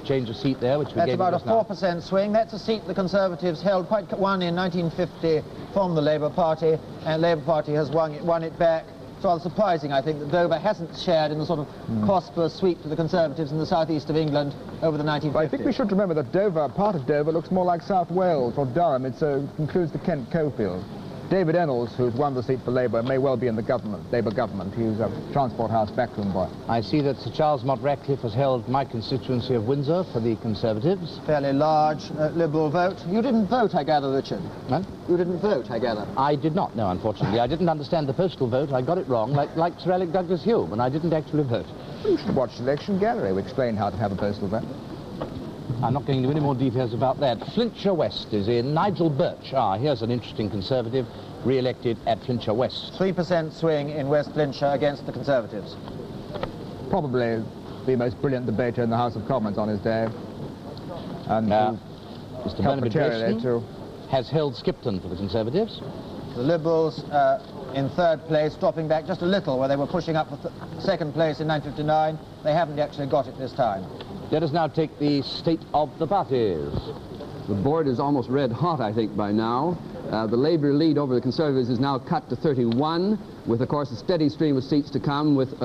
change of seat there, which we That's gave about a just now. 4% swing. That's a seat the Conservatives held, won in 1950 from the Labour Party, and Labour Party has won it back. It's rather surprising, I think, that Dover hasn't shared in the sort of prosperous sweep to the Conservatives in the southeast of England over the 1950s. But I think we should remember that Dover, part of Dover, looks more like South Wales or Durham. It includes the Kent Coalfield. David Ennals, who's won the seat for Labour, may well be in the government, Labour government. He was a Transport House backroom boy. I see that Sir Charles Mott Ratcliffe has held my constituency of Windsor for the Conservatives. Fairly large Liberal vote. You didn't vote, I gather, Richard? No? You didn't vote, I gather? I did not, no, unfortunately. I didn't understand the postal vote. I got it wrong, like Sir Alec Douglas Hume, and I didn't actually vote. You should watch Election Gallery. We explain how to have a postal vote. I'm not going into any more details about that. Flintshire West is in. Nigel Birch. Here's an interesting Conservative re-elected at Flintshire West. 3% swing in West Flintshire against the Conservatives. Probably the most brilliant debater in the House of Commons on his day. And Mr. Barnaby Grayson has held Skipton for the Conservatives. The Liberals in 3rd place, dropping back just a little, where they were pushing up for 2nd place in 1959. They haven't actually got it this time. Let us now take the state of the parties. The board is almost red hot, I think, by now. The Labour lead over the Conservatives is now cut to 31, with, of course, a steady stream of seats to come, with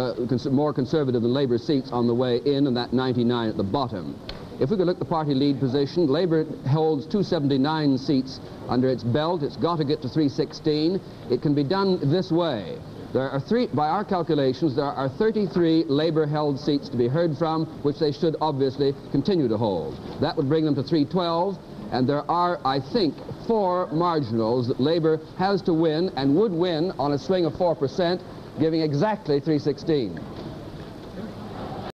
more Conservative than Labour seats on the way in, and that 99 at the bottom. If we could look at the party lead position, Labour holds 279 seats under its belt. It's got to get to 316. It can be done this way. There are by our calculations, there are 33 Labour-held seats to be heard from, which they should obviously continue to hold. That would bring them to 312, and there are, I think, 4 marginals that Labour has to win and would win on a swing of 4%, giving exactly 316.